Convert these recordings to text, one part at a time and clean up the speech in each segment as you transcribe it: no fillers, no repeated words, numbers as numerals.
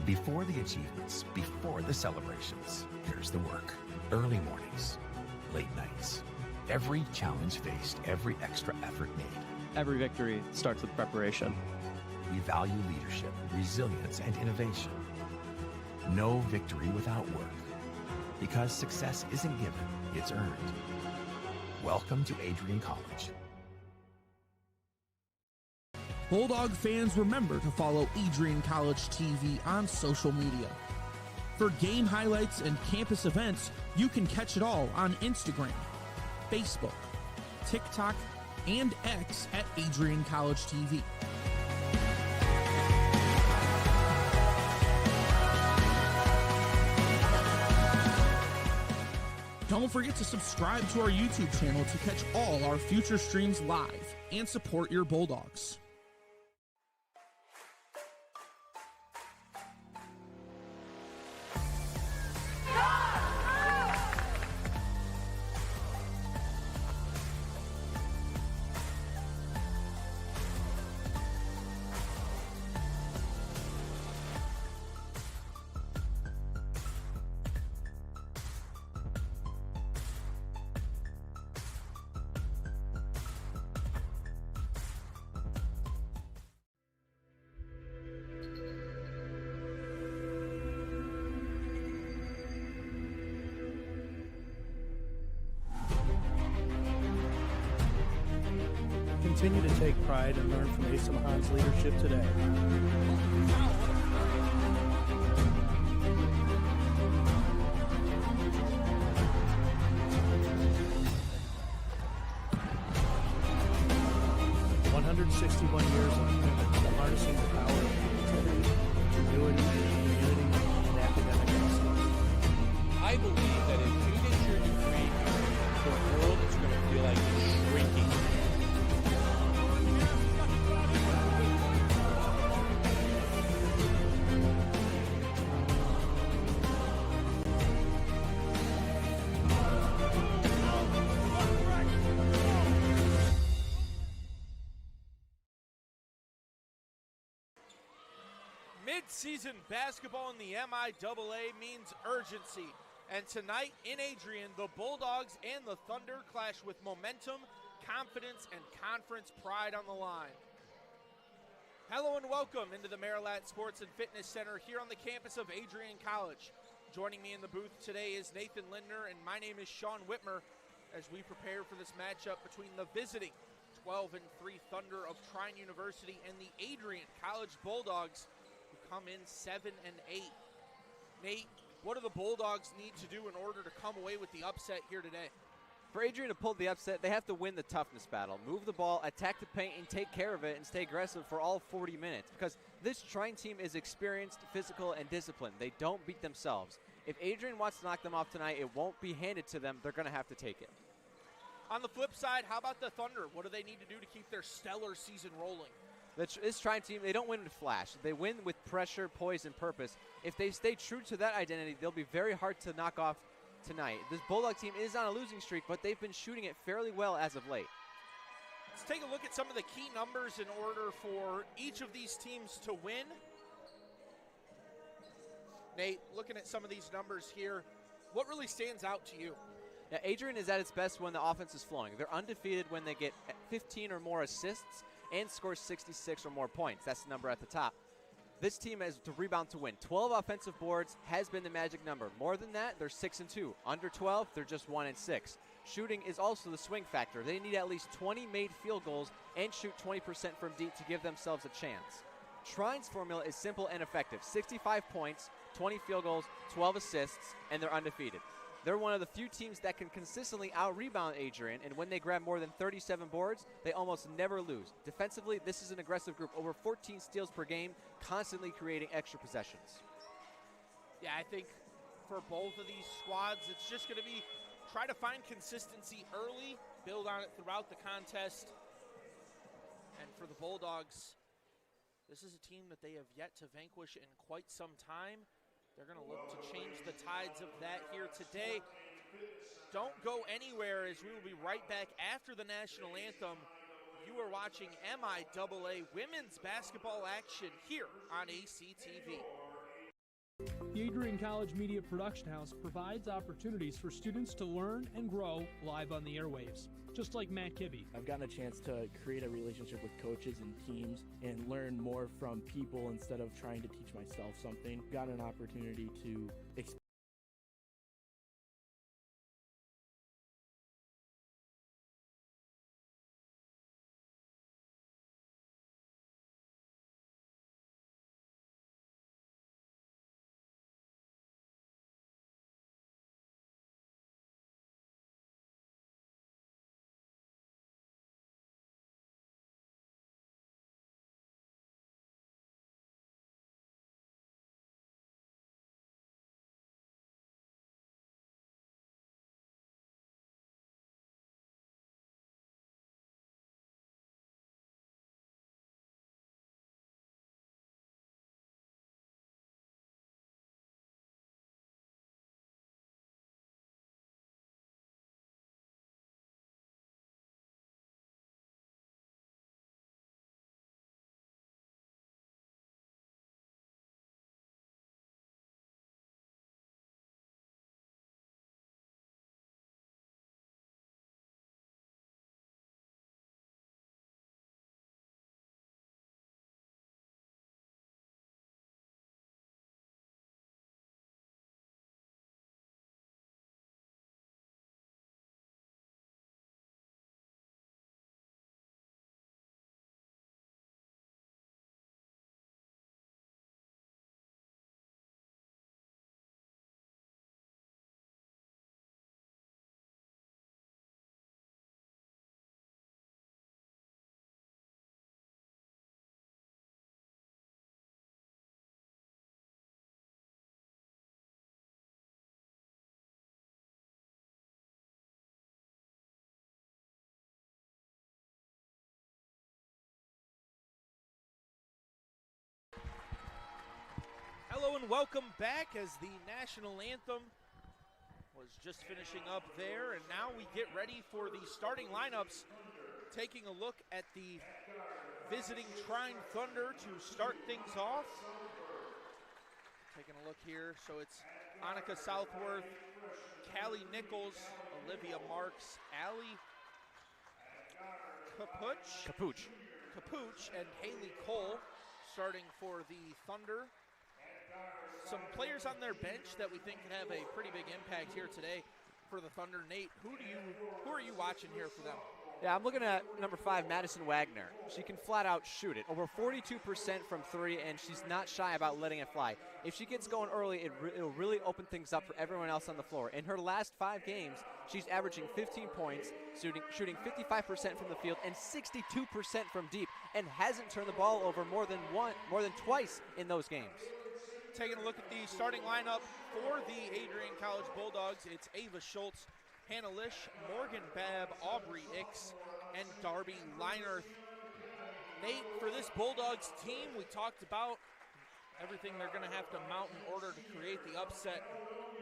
Before the achievements, before the celebrations, there's the work. Early mornings, late nights. Every challenge faced, every extra effort made. Every victory starts with preparation. We value leadership, resilience, and innovation. No victory without work. Because success isn't given, it's earned. Welcome to Adrian College. Bulldog fans, remember to follow Adrian College TV on social media. For game highlights and campus events, you can catch it all on Instagram, Facebook, TikTok, and X at Adrian College TV. Don't forget to subscribe to our YouTube channel to catch all our future streams live and support your Bulldogs. Continue to take pride and learn from Asa Mahan's leadership today. Years of commitment to harnessing the power of creativity, ingenuity, community, and academic excellence. I believe that if you get your degree, the world is going to feel like it's shrinking. Mid-season basketball in the MIAA means urgency. And tonight in Adrian, the Bulldogs and the Thunder clash with momentum, confidence, and conference pride on the line. Hello and welcome into the Marilat Sports and Fitness Center here on the campus of Adrian College. Joining me in the booth today is Nathan Lindner, and my name is Sean Whitmer as we prepare for this matchup between the visiting 12-3 Thunder of Trine University and the Adrian College Bulldogs, who come in 7-8. Nate, what do the Bulldogs need to do in order to come away with the upset here today? For Adrian to pull the upset, they have to win the toughness battle. Move the ball, attack the paint, and take care of it and stay aggressive for all 40 minutes. Because this Trine team is experienced, physical, and disciplined. They don't beat themselves. If Adrian wants to knock them off tonight, it won't be handed to them. They're going to have to take it. On the flip side, how about the Thunder? What do they need to do to keep their stellar season rolling? This Trine team, they don't win with flash. They win with pressure, poise, and purpose. If they stay true to that identity, they'll be very hard to knock off tonight. This Bulldog team is on a losing streak, but they've been shooting it fairly well as of late. Let's take a look at some of the key numbers in order for each of these teams to win. Nate, looking at some of these numbers here, what really stands out to you? Yeah, Adrian is at its best when the offense is flowing. They're undefeated when they get 15 or more assists and score 66 or more points. That's the number at the top. This team has to rebound to win. 12 offensive boards has been the magic number. More than that, they're 6-2. Under 12, they're just 1-6. Shooting is also the swing factor. They need at least 20 made field goals and shoot 20% from deep to give themselves a chance. Trine's formula is simple and effective. 65 points, 20 field goals, 12 assists, and they're undefeated. They're one of the few teams that can consistently out-rebound Adrian, and when they grab more than 37 boards, they almost never lose. Defensively, this is an aggressive group, over 14 steals per game, constantly creating extra possessions. Yeah, I think for both of these squads, it's just going to be try to find consistency early, build on it throughout the contest. And for the Bulldogs, this is a team that they have yet to vanquish in quite some time. They're going to look to change the tides of that here today. Don't go anywhere, as we will be right back after the national anthem. You are watching MIAA women's basketball action here on ACTV. The Adrian College Media Production House provides opportunities for students to learn and grow live on the airwaves, just like Matt Kibbe. I've gotten a chance to create a relationship with coaches and teams and learn more from people instead of trying to teach myself something. Got an opportunity to experience. Hello and welcome back as the national anthem was just finishing up there, and now we get ready for the starting lineups. Taking a look at the visiting Trine Thunder to start things off. Taking a look here, so it's Annika Southworth, Callie Nichols, Olivia Marks, Allie Capuch, and Haley Cole starting for the Thunder. Some players on their bench that we think could have a pretty big impact here today for the Thunder. Nate, who are you watching here for them? Yeah, I'm looking at number 5, Madison Wagner. She can flat out shoot it. Over 42% from 3, and she's not shy about letting it fly. If she gets going early, it'll really open things up for everyone else on the floor. In her last 5 games, she's averaging 15 points, shooting 55% from the field and 62% from deep, and hasn't turned the ball over more than twice in those games. Taking a look at the starting lineup for the Adrian College Bulldogs, it's Ava Schultz, Hannah Lish, Morgan Babb, Aubrey Ix, and Darby Leinerth. Nate, for this Bulldogs team, we talked about everything they're going to have to mount in order to create the upset.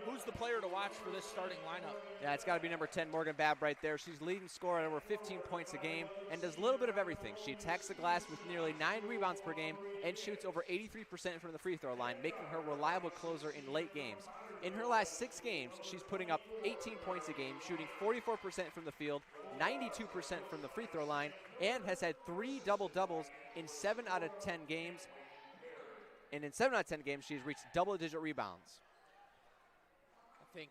Who's the player to watch for this starting lineup? Yeah, it's got to be number 10, Morgan Babb right there. She's leading scorer at over 15 points a game and does a little bit of everything. She attacks the glass with nearly 9 rebounds per game and shoots over 83% from the free throw line, making her a reliable closer in late games. In her last 6 games, she's putting up 18 points a game, shooting 44% from the field, 92% from the free throw line, and has had 3 double-doubles in 7 out of 10 games. And in 7 out of 10 games, she's reached double-digit rebounds. I think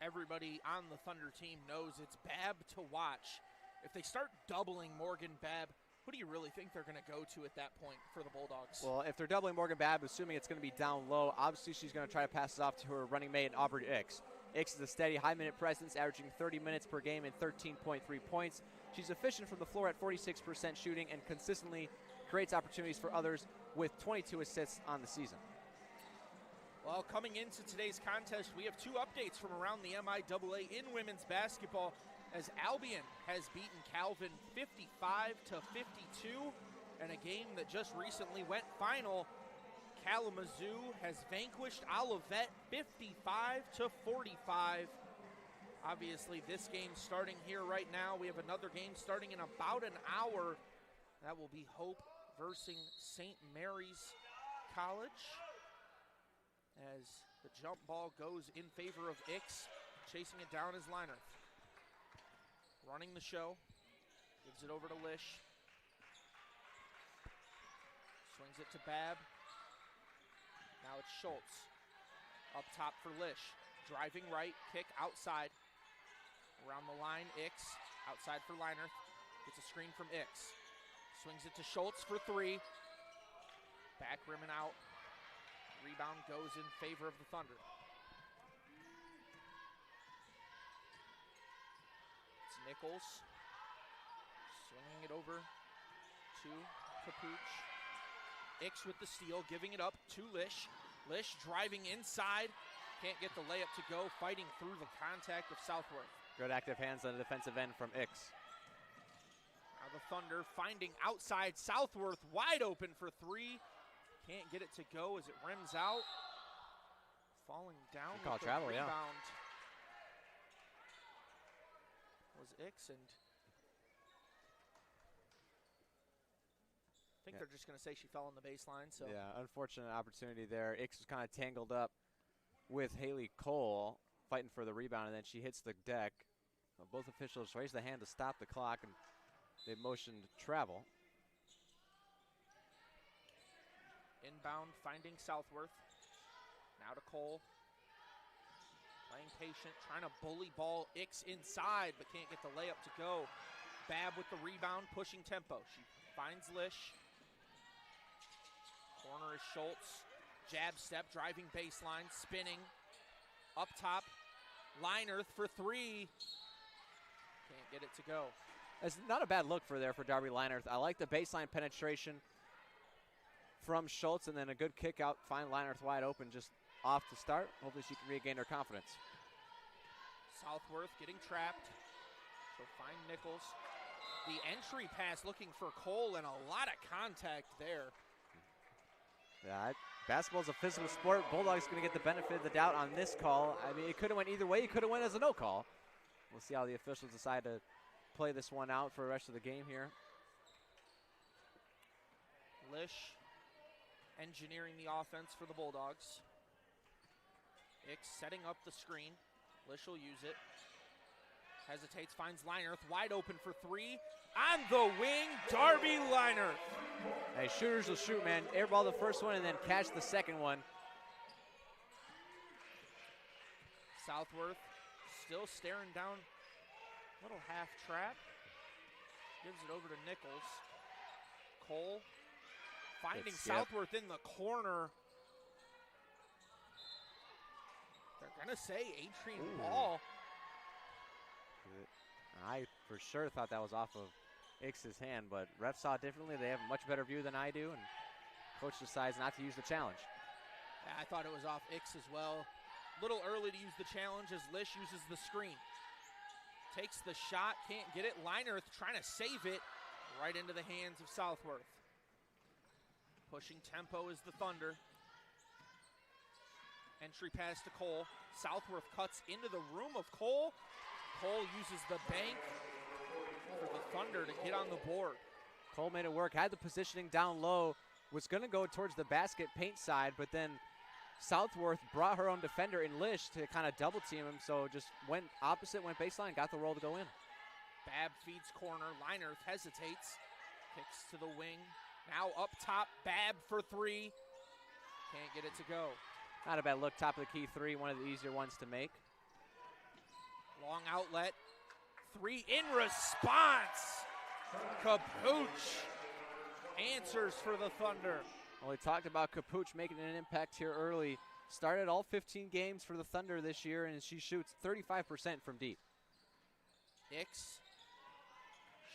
everybody on the Thunder team knows it's Babb to watch. If they start doubling Morgan Babb, who do you really think they're going to go to at that point for the Bulldogs? Well, if they're doubling Morgan Babb, assuming it's going to be down low, obviously she's going to try to pass it off to her running mate, Aubrey Ix. Ix is a steady high-minute presence, averaging 30 minutes per game and 13.3 points. She's efficient from the floor at 46% shooting and consistently creates opportunities for others with 22 assists on the season. Well, coming into today's contest, we have 2 updates from around the MIAA in women's basketball, as Albion has beaten Calvin 55-52 in a game that just recently went final. Kalamazoo has vanquished Olivet 55-45. Obviously, this game starting here right now. We have another game starting in about an hour. That will be Hope versus St. Mary's College. as the jump ball goes in favor of Ix. Chasing it down is Leinert. Running the show. Gives it over to Lish. Swings it to Babb. Now it's Schultz. Up top for Lish. Driving right, kick outside. Around the line, Ix. Outside for Leinert. Gets a screen from Ix. Swings it to Schultz for three. Back rim and out. Rebound goes in favor of the Thunder. It's Nichols. Swinging it over to Capuch. Ix with the steal, giving it up to Lish. Lish driving inside. Can't get the layup to go, fighting through the contact of Southworth. Good active hands on the defensive end from Ix. Now the Thunder finding outside Southworth, wide open for three. Can't get it to go as it rims out. Falling down Good call, with the travel, yeah. rebound was Ix, and I think they're just going to say she fell on the baseline. So yeah, unfortunate opportunity there. Ix was kind of tangled up with Haley Cole fighting for the rebound, and then she hits the deck. Both officials raised the hand to stop the clock, and they motioned travel. Inbound finding Southworth. Now to Cole. Playing patient, trying to bully ball Ix inside, but can't get the layup to go. Babb with the rebound, pushing tempo. She finds Lish. Corner is Schultz. Jab step, driving baseline, spinning. Up top, Leinert for three. Can't get it to go. It's not a bad look for Darby Leinert. I like the baseline penetration from Schultz, and then a good kick out, find Leinert wide open just off to start. Hopefully she can regain her confidence. Southworth getting trapped. So find Nichols. The entry pass looking for Cole, and a lot of contact there. Yeah, basketball's a physical sport. Bulldogs going to get the benefit of the doubt on this call. I mean, it could have went either way. It could have went as a no call. We'll see how the officials decide to play this one out for the rest of the game here. Lish engineering the offense for the Bulldogs. Ix setting up the screen. Lish will use it. Hesitates, finds Leinert wide open for three. On the wing, Darby Leinert. Hey, shooters will shoot, man. Airball the first one and then catch the second one. Southworth still staring down. Little half trap. Gives it over to Nichols. Cole finding Southworth in the corner. They're going to say Adrian ball. I for sure thought that was off of Ix's hand, but refs saw it differently. They have a much better view than I do, and coach decides not to use the challenge. Yeah, I thought it was off Ix as well. Little early to use the challenge as Lish uses the screen. Takes the shot, can't get it. Leinert trying to save it right into the hands of Southworth. Pushing tempo is the Thunder. Entry pass to Cole. Southworth cuts into the room of Cole. Cole uses the bank for the Thunder to get on the board. Cole made it work, had the positioning down low, was going to go towards the basket paint side, but then Southworth brought her own defender in Lish to kind of double team him, so just went opposite, went baseline, got the roll to go in. Babb feeds corner. Leinert hesitates. Kicks to the wing. Now up top, Babb for three. Can't get it to go. Not a bad look, top of the key three, one of the easier ones to make. Long outlet. Three in response. Capuch answers for the Thunder. Well, we talked about Capuch making an impact here early. Started all 15 games for the Thunder this year, and she shoots 35% from deep. Ix,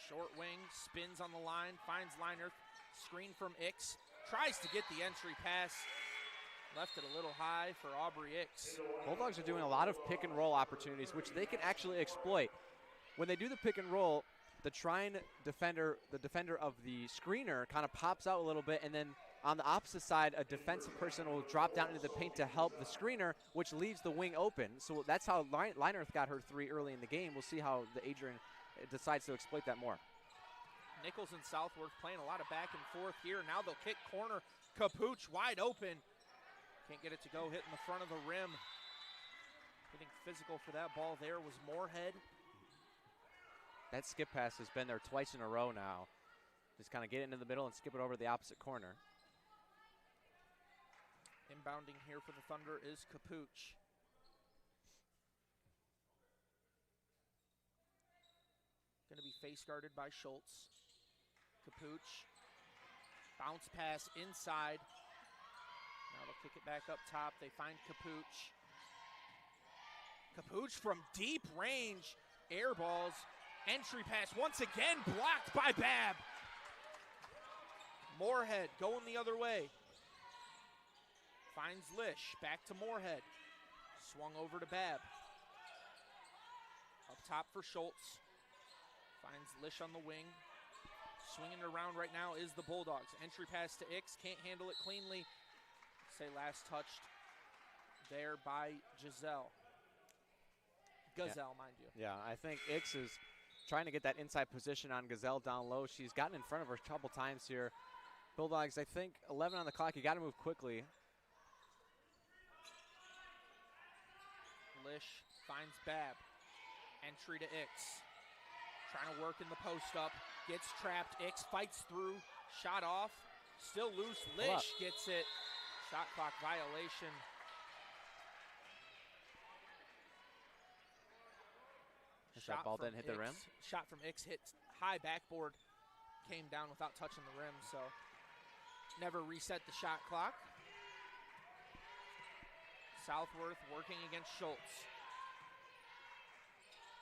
short wing, spins on the line, finds Leinert. Screen from Ix, tries to get the entry pass. Left it a little high for Aubrey Ix. Bulldogs are doing a lot of pick and roll opportunities, which they can actually exploit. When they do the pick and roll, the Trine defender, the defender of the screener, kind of pops out a little bit, and then on the opposite side, a defensive person will drop down into the paint to help the screener, which leaves the wing open. So that's how Leinert got her three early in the game. We'll see how the Adrian decides to exploit that more. Nichols and Southworth playing a lot of back and forth here. Now they'll kick corner. Capuch wide open. Can't get it to go, hitting the front of the rim. Getting physical for that ball there was Moorhead. That skip pass has been there twice in a row now. Just kind of get it into the middle and skip it over to the opposite corner. Inbounding here for the Thunder is Capuch. Going to be face guarded by Schultz. Capuch. Bounce pass inside. Now they'll kick it back up top. They find Capuch. Capuch from deep range. Air balls. Entry pass once again blocked by Babb. Moorhead going the other way. Finds Lish. Back to Moorhead. Swung over to Babb. Up top for Schultz. Finds Lish on the wing. Swinging it around right now is the Bulldogs. Entry pass to Ix. Can't handle it cleanly. Say last touched there by Gazelle, mind you. Yeah, I think Ix is trying to get that inside position on Gazelle down low. She's gotten in front of her a couple times here. Bulldogs, I think 11 on the clock. You got to move quickly. Lish finds Babb. Entry to Ix. Trying to work in the post up. Gets trapped. Ix fights through. Shot off. Still loose. Lish gets it. Shot clock violation. That ball didn't hit the rim? Shot from Ix hit high backboard. Came down without touching the rim, so never reset the shot clock. Southworth working against Schultz.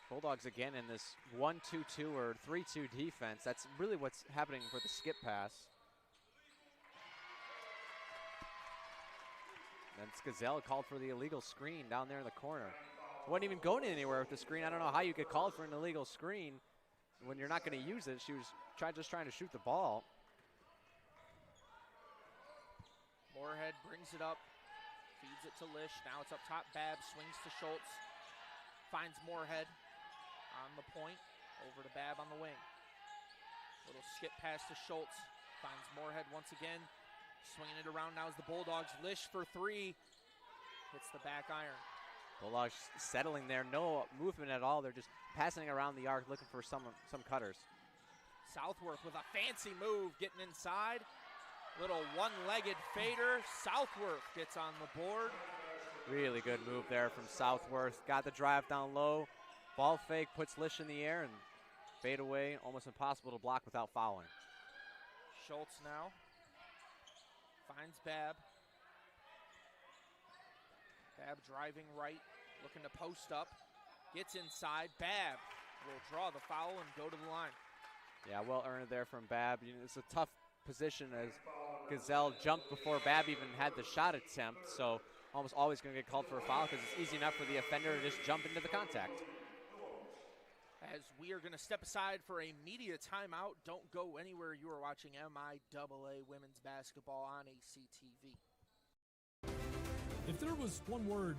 Bulldogs again in this 1-2-2 or 3-2 defense. That's really what's happening for the skip pass. And Gazelle called for the illegal screen down there in the corner. Wasn't even going anywhere with the screen. I don't know how you could call for an illegal screen when you're not going to use it. She was just trying to shoot the ball. Moorhead brings it up, feeds it to Lish. Now it's up top. Babb swings to Schultz. Finds Moorhead on the point. Over to Babb on the wing. Little skip pass to Schultz. Finds Moorhead once again. Swinging it around now is the Bulldogs. Lish for three. Hits the back iron. Bulldogs settling there. No movement at all. They're just passing around the arc looking for some cutters. Southworth with a fancy move getting inside. Little one-legged fader. Southworth gets on the board. Really good move there from Southworth. Got the drive down low. Ball fake, puts Lish in the air and fade away. Almost impossible to block without fouling. Schultz now finds Babb. Babb driving right, looking to post up. Gets inside. Babb will draw the foul and go to the line. Yeah, well earned there from Babb. It's a tough position as Gazelle jumped before Babb even had the shot attempt, so almost always going to get called for a foul because it's easy enough for the offender to just jump into the contact. As we are going to step aside for a media timeout, don't go anywhere. You are watching MIAA Women's Basketball on ACTV. If there was one word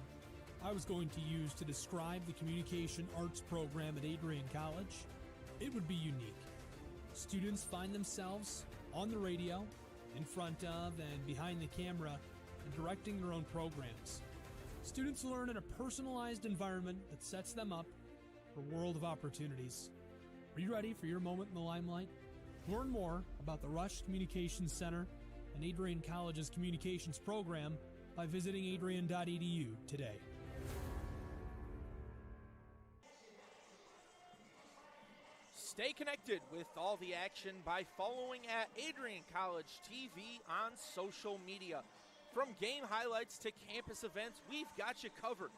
I was going to use to describe the communication arts program at Adrian College, it would be unique. Students find themselves on the radio, in front of and behind the camera, and directing their own programs. Students learn in a personalized environment that sets them up for a world of opportunities. Are you ready for your moment in the limelight? Learn more about the Rush Communications Center and Adrian College's communications program by visiting adrian.edu today. Stay connected with all the action by following at Adrian College TV on social media. From game highlights to campus events, we've got you covered.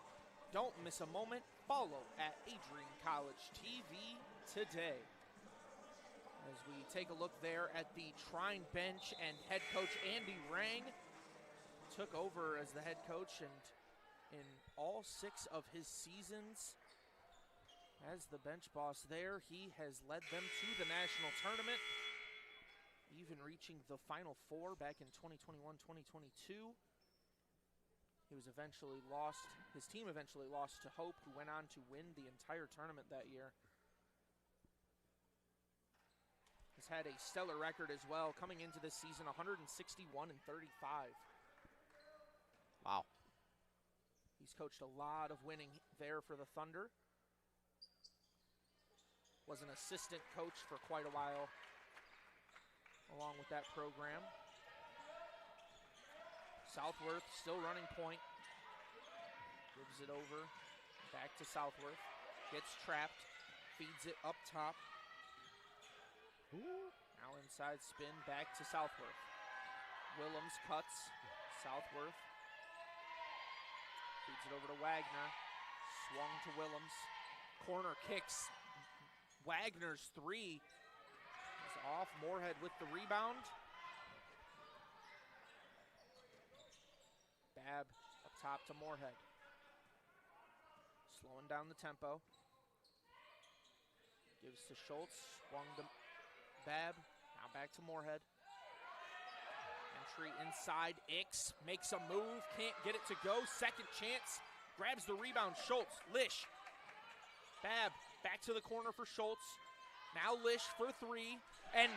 Don't miss a moment. Follow at Adrian College TV today. As we take a look there at the Trine bench, and head coach Andy Rang took over as the head coach, and in all 6 of his seasons as the bench boss there, he has led them to the national tournament, even reaching the Final Four back in 2021-2022. He was eventually lost. His team eventually lost to Hope, who went on to win the entire tournament that year. He's had a stellar record as well, coming into this season 161-35. coached a lot of winning there for the Thunder. Was an assistant coach for quite a while along with that program. Southworth still running point. Gives it over. Back to Southworth. Gets trapped. Feeds it up top. Now inside spin. Back to Southworth. Willems cuts. Southworth. Feeds it over to Wagner. Swung to Willems. Corner kicks. Wagner's three is off. Moorhead with the rebound. Babb up top to Moorhead. Slowing down the tempo. Gives to Schultz. Swung to Babb. Now back to Moorhead. Entry inside. Ix makes a move. Can't get it to go. Second chance. Grabs the rebound. Schultz. Lish. Babb back to the corner for Schultz. Now Lish for three. And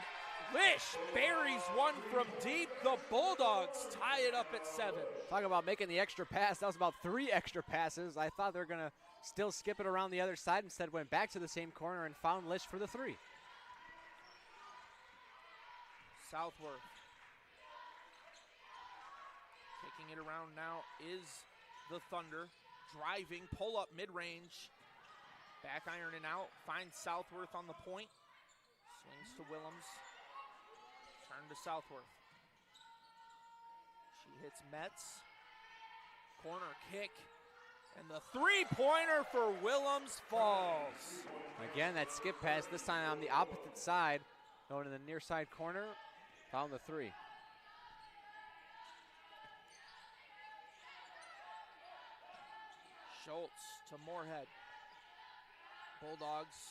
Lish buries one from deep. The Bulldogs tie it up at 7. Talk about making the extra pass. That was about 3 extra passes. I thought they were going to still skip it around the other side. Instead went back to the same corner and found Lish for the 3. Southworth. Kicking it around now is the Thunder. Driving, pull up mid-range. Back iron and out. Finds Southworth on the point. Swings to Willems. Turn to Southworth. She hits Metz. Corner kick. And the three-pointer for Willems falls. Again, that skip pass, this time on the opposite side. Going to the near side corner. Found the 3. Schultz to Moorhead. Bulldogs,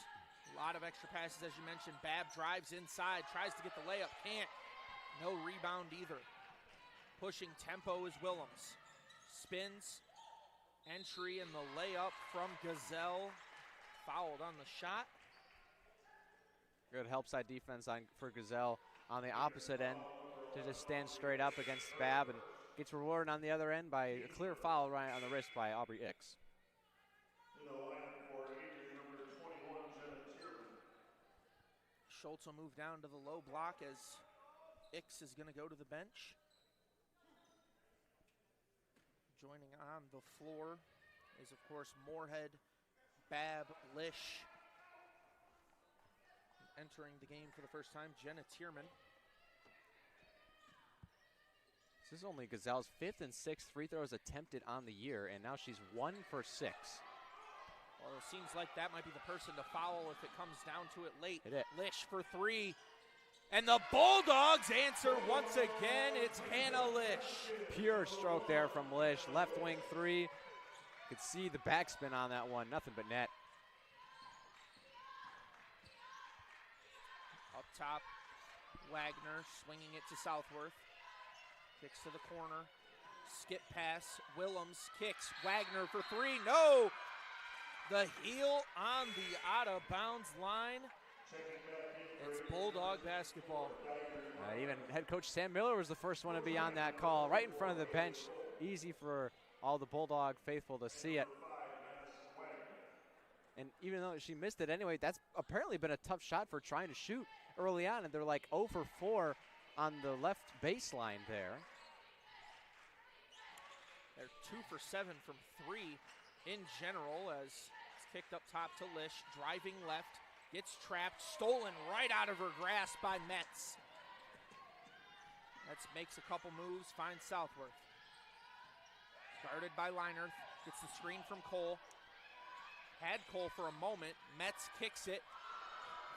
a lot of extra passes as you mentioned. Babb drives inside, tries to get the layup, can't. No rebound either. Pushing tempo is Willems. Spins, entry, and the layup from Gazelle. Fouled on the shot. Good help side defense for Gazelle on the opposite end to just stand straight up against Babb, and gets rewarded on the other end by a clear foul right on the wrist by Aubrey Ix. Schultz will move down to the low block as Ix is going to go to the bench. Joining on the floor is, of course, Moorhead, Babb, Lish. Entering the game for the first time, Jenna Tierman. This is only Gazelle's 5th and 6th free throws attempted on the year, and now she's 1 for 6. Well, it seems like that might be the person to foul if it comes down to it late. Hit it. Lish for 3. And the Bulldogs answer once again. It's Hannah Lish. Pure stroke there from Lish. Left wing 3. Could see the backspin on that one. Nothing but net. Up top, Wagner swinging it to Southworth. Kicks to the corner. Skip pass. Willems kicks. Wagner for 3. No! The heel on the out-of-bounds line. It's Bulldog basketball. Even head coach Sam Miller was the first one to be on that call. Right in front of the bench. Easy for all the Bulldog faithful to see it. And even though she missed it anyway, that's apparently been a tough shot for trying to shoot early on. And they're like 0 for 4 on the left baseline there. They're 2 for 7 from 3 in general as it's kicked up top to Lish. Driving left, gets trapped, stolen right out of her grasp by Metz. Metz makes a couple moves, finds Southworth. Guarded by Leinerth, gets the screen from Cole. Had Cole for a moment, Metz kicks it.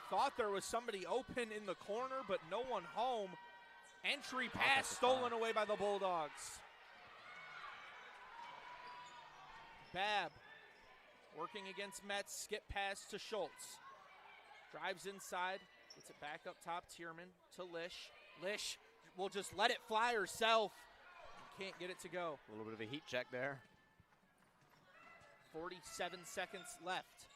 Thought there was somebody open in the corner, but no one home. Entry pass stolen away by the Bulldogs. Babb working against Metz, skip pass to Schultz. Drives inside, gets it back up top, Tierman to Lish. Lish will just let it fly herself. Can't get it to go. A little bit of a heat check there. 47 seconds left.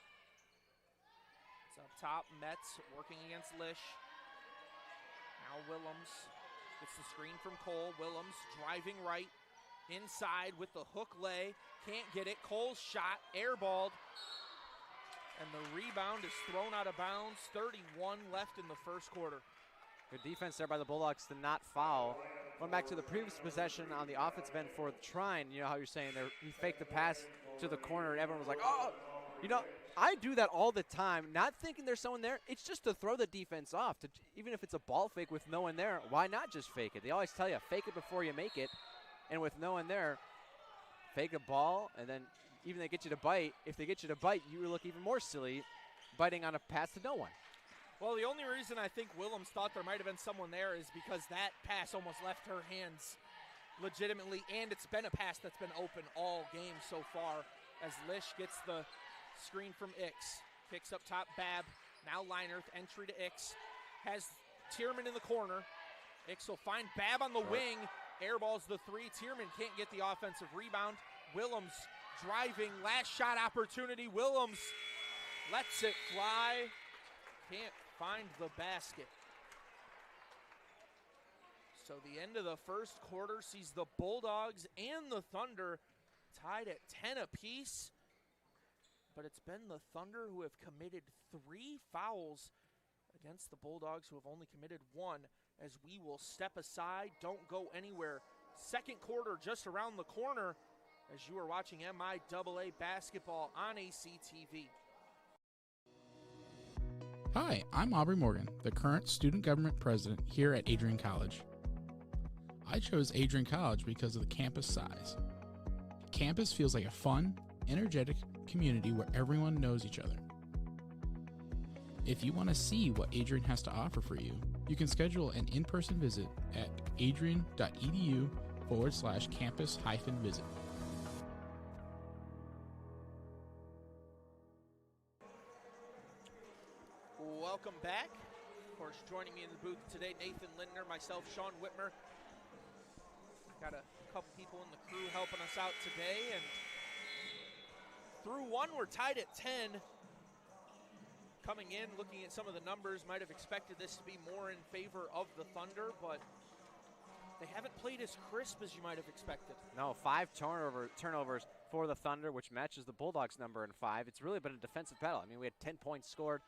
It's up top, Metz working against Lish. Now Willems gets the screen from Cole. Willems driving right. Inside with the hook lay, can't get it. Cole's shot, airballed. And the rebound is thrown out of bounds. 31 left in the first quarter. Good defense there by the Bulldogs to not foul. Going back to the previous possession on the offensive end for Trine, you know how you're saying there, he faked the pass to the corner and everyone was like, oh, you know, I do that all the time, not thinking there's someone there. It's just to throw the defense off. Even if it's a ball fake with no one there, why not just fake it? They always tell you, fake it before you make it. And with no one there, fake a ball, and then even they get you to bite. If they get you to bite, you look even more silly biting on a pass to no one. Well, the only reason I think Willems thought there might have been someone there is because that pass almost left her hands legitimately, and it's been a pass that's been open all game so far as Lish gets the screen from Ix. Kicks up top, Babb. Now Leinerth, entry to Ix. Has Tierman in the corner. Ix will find Babb on the wing. Airballs the three. Tierman can't get the offensive rebound. Willems driving, last shot opportunity. Willems lets it fly. Can't find the basket. So the end of the first quarter sees the Bulldogs and the Thunder tied at 10 apiece. But it's been the Thunder who have committed 3 fouls against the Bulldogs, who have only committed 1, as we will step aside. Don't go anywhere. Second quarter just around the corner as you are watching MIAA basketball on ACTV. Hi, I'm Aubrey Morgan, the current student government president here at Adrian College. I chose Adrian College because of the campus size. Campus feels like a fun, energetic community where everyone knows each other. If you want to see what Adrian has to offer for you, you can schedule an in-person visit at adrian.edu/campus-visit. Welcome back. Of course, joining me in the booth today, Nathan Lindner, myself, Sean Whitmer. Got a couple people in the crew helping us out today, and through one, we're tied at 10. Coming in, looking at some of the numbers, might have expected this to be more in favor of the Thunder, but they haven't played as crisp as you might have expected. No, 5 turnovers for the Thunder, which matches the Bulldogs' number in 5. It's really been a defensive battle. I mean, we had 10 points scored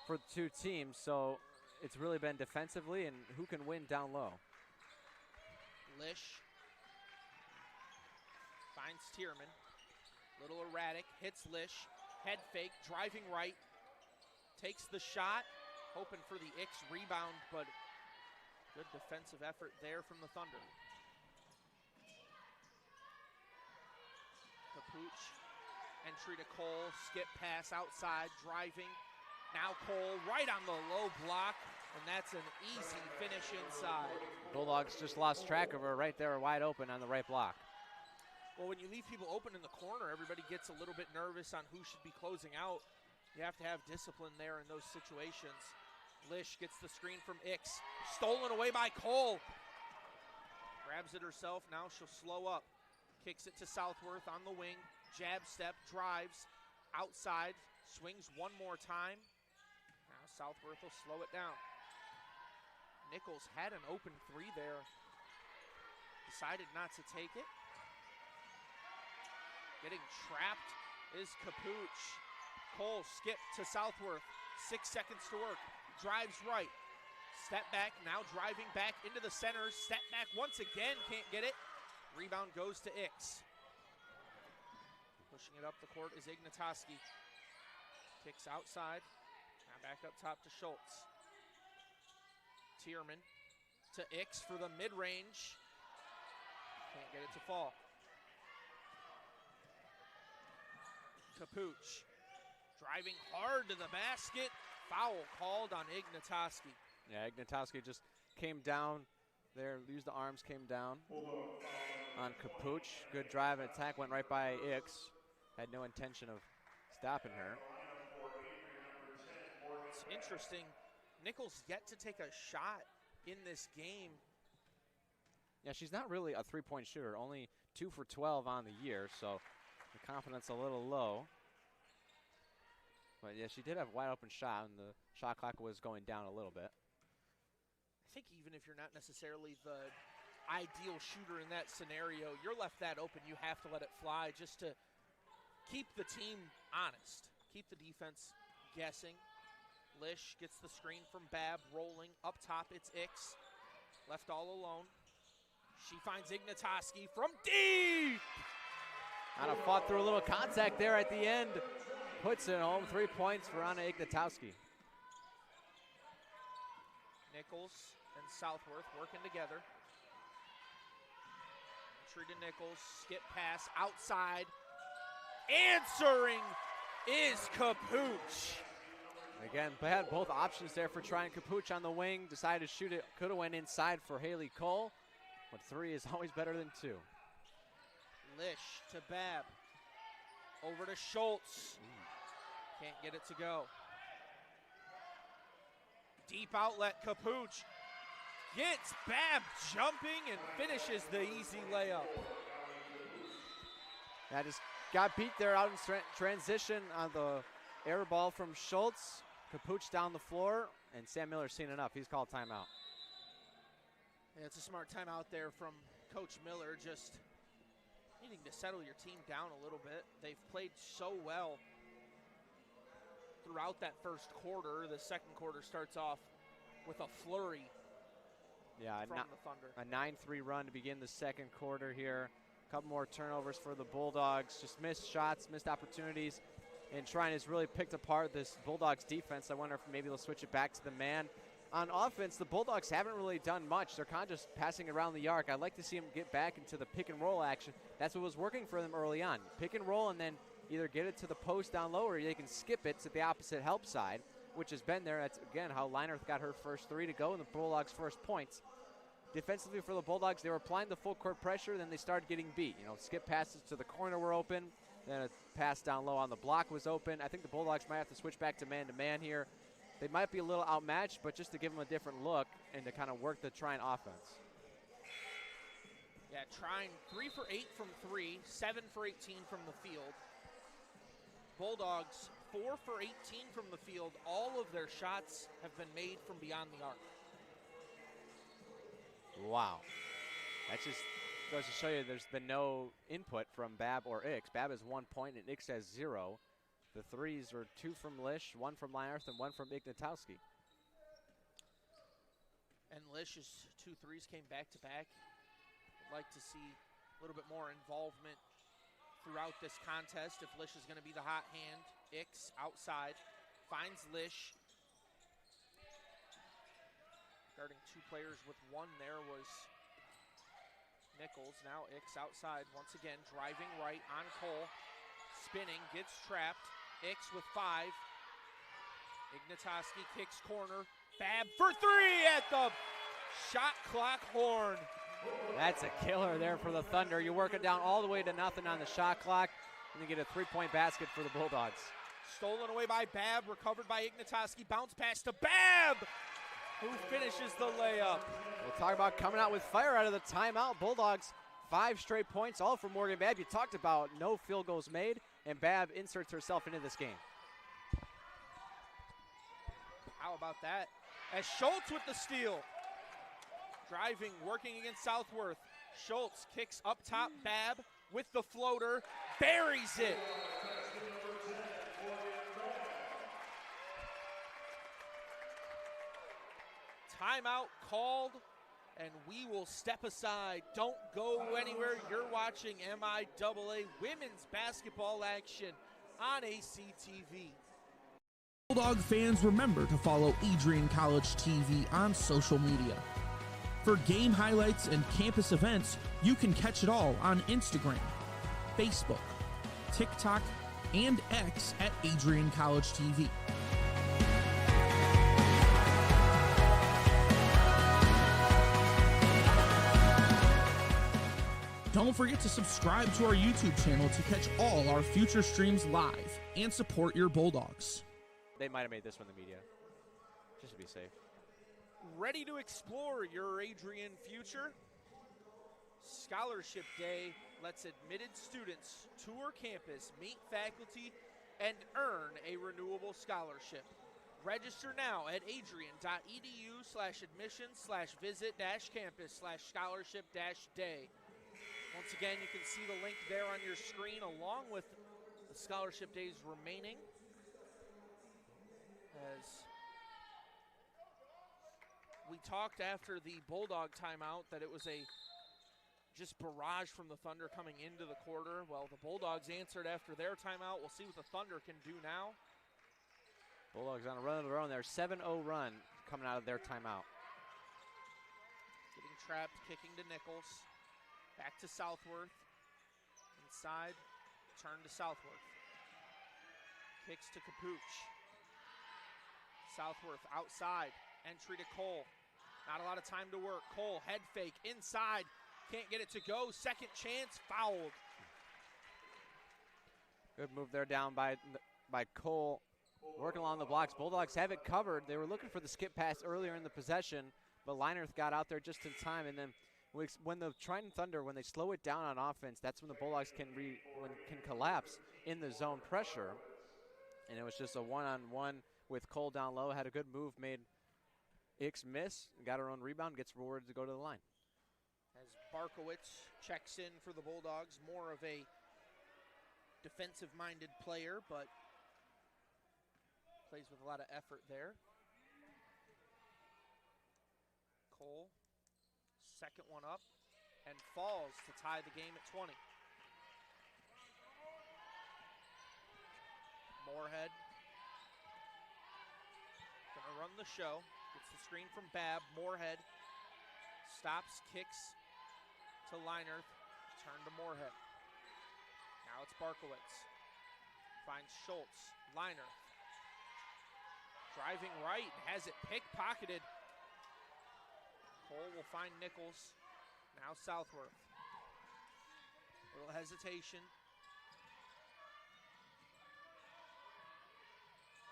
for the 2 teams, so it's really been defensively and who can win down low. Lish finds Tierman. Little erratic, hits Lish. Head fake, driving right. Takes the shot, hoping for the Ix rebound, but good defensive effort there from the Thunder. Capuch, entry to Cole, skip pass outside, driving. Now Cole right on the low block, and that's an easy finish inside. Bulldogs just lost track of her right there, wide open on the right block. Well, when you leave people open in the corner, everybody gets a little bit nervous on who should be closing out. You have to have discipline there in those situations. Lish gets the screen from Ix. Stolen away by Cole. Grabs it herself. Now she'll slow up. Kicks it to Southworth on the wing. Jab step, drives. Outside. Swings one more time. Now Southworth will slow it down. Nichols had an open 3 there. Decided not to take it. Getting trapped is Capuch. Cole skip to Southworth. 6 seconds to work. Drives right. Step back, now driving back into the center. Step back once again, can't get it. Rebound goes to Ix. Pushing it up the court is Ignatoski. Kicks outside. Now back up top to Schultz. Tierman to Ix for the mid-range. Can't get it to fall. Capuch. Driving hard to the basket. Foul called on Ignatoski. Yeah, Ignatoski just came down there, used the arms, came down on Capuch. Good drive and attack, went right by Ix. Had no intention of stopping her. It's interesting. Nichols yet to take a shot in this game. Yeah, she's not really a three-point shooter, only 2 for 12 on the year, so the confidence a little low. But yeah, she did have a wide open shot, and the shot clock was going down a little bit. I think even if you're not necessarily the ideal shooter in that scenario. You're left that open. You have to let it fly just to keep the team honest, keep the defense guessing. Lish gets the screen from Babb, rolling. Up top, it's Ix. Left all alone. She finds Ignatoski from deep! Kind of fought through a little contact there at the end. Puts it home, 3 points for Anna Ignatowski. Nichols and Southworth working together. Trine to Nichols, skip pass outside. Answering is Capuch. Again, had both options there for Trine. Capuch on the wing, decided to shoot it. Could have went inside for Haley Cole, but 3 is always better than 2. Lish to Babb. Over to Schultz. Can't get it to go. Deep outlet, Capuch gets Babb jumping and finishes the easy layup. That just got beat there out in transition on the air ball from Schultz. Capuch down the floor, and Sam Miller's seen enough. He's called timeout. Yeah, it's a smart timeout there from Coach Miller, just needing to settle your team down a little bit. They've played so well throughout that first quarter. The second quarter starts off with a flurry from the Thunder. A 9-3 run to begin the second quarter here. A couple more turnovers for the Bulldogs. Just missed shots, missed opportunities. And Trine has really picked apart this Bulldogs defense. I wonder if maybe they'll switch it back to the man. On offense, the Bulldogs haven't really done much. They're kind of just passing around the arc. I'd like to see them get back into the pick and roll action. That's what was working for them early on. Pick and roll and then either get it to the post down low or they can skip it to the opposite help side, which has been there. That's, again, how Leinerth got her first 3 to go and the Bulldogs' first points. Defensively for the Bulldogs, they were applying the full court pressure, then they started getting beat. You know, skip passes to the corner were open, then a pass down low on the block was open. I think the Bulldogs might have to switch back to man here. They might be a little outmatched, but just to give them a different look and to kind of work the Trine offense. Yeah, Trine 3 for 8 from 3, 7 for 18 from the field. Bulldogs 4 for 18 from the field. All of their shots have been made from beyond the arc. Wow. That just goes to show you there's been no input from Babb or Ix. Babb has 1 point and Ix has 0. The threes are 2 from Lish, 1 from Leinerth, and 1 from Ignatowski. And Lish's 2 threes came back to back. I'd like to see a little bit more involvement throughout this contest if Lish is going to be the hot hand. Ix outside, finds Lish. Guarding 2 players with 1 there was Nichols. Now Ix outside once again, driving right on Cole. Spinning, gets trapped. Ix with 5. Ignatowski kicks corner. Babb for 3 at the shot clock horn. That's a killer there for the Thunder. You're working down all the way to nothing on the shot clock, and you get a 3-point basket for the Bulldogs. Stolen away by Babb, recovered by Ignatowski. Bounce pass to Babb, who finishes the layup. We'll talk about coming out with fire out of the timeout. Bulldogs 5 straight points, all from Morgan Babb. You talked about no field goals made, and Babb inserts herself into this game. How about that? As Schultz with the steal. Driving, working against Southworth. Schultz kicks up top. Babb with the floater, buries it. Timeout called, and we will step aside. Don't go anywhere. You're watching MIAA women's basketball action on ACTV. Bulldog fans, remember to follow Adrian College TV on social media. For game highlights and campus events, you can catch it all on Instagram, Facebook, TikTok, and X at AdrianCollegeTV. Don't forget to subscribe to our YouTube channel to catch all our future streams live and support your Bulldogs. They might have made this one the media, just to be safe. Ready to explore your Adrian future? Scholarship Day lets admitted students tour campus, meet faculty, and earn a renewable scholarship. Register now at adrian.edu/admissions/visit-campus/scholarship-day. Once again, you can see the link there on your screen along with the scholarship days remaining. As we talked after the Bulldog timeout that it was a just barrage from the Thunder coming into the quarter. Well, the Bulldogs answered after their timeout. We'll see what the Thunder can do now. Bulldogs on a run of their own. Their 7-0 run coming out of their timeout. Getting trapped, kicking to Nichols. Back to Southworth. Inside, turn to Southworth. Kicks to Capuch. Southworth outside, entry to Cole. Not a lot of time to work. Cole, head fake, inside. Can't get it to go. Second chance, fouled. Good move there down by Cole. Working along the blocks. Bulldogs have it covered. They were looking for the skip pass earlier in the possession, but Leinerth got out there just in time. And then when the Trine Thunder, when they slow it down on offense, that's when the Bulldogs can collapse in the zone pressure. And it was just a one-on-one with Cole down low. Had a good move, made Ix miss, got her own rebound, gets rewarded to go to the line. As Barkowitz checks in for the Bulldogs, more of a defensive-minded player, but plays with a lot of effort there. Cole, second one up, and falls to tie the game at 20. Moorhead gonna run the show. Gets the screen from Babb. Moorhead stops, kicks to Leinerth. Turn to Moorhead. Now it's Barkowitz. Finds Schultz. Leinerth. Driving right. Has it pickpocketed. Cole will find Nichols. Now Southworth. Little hesitation.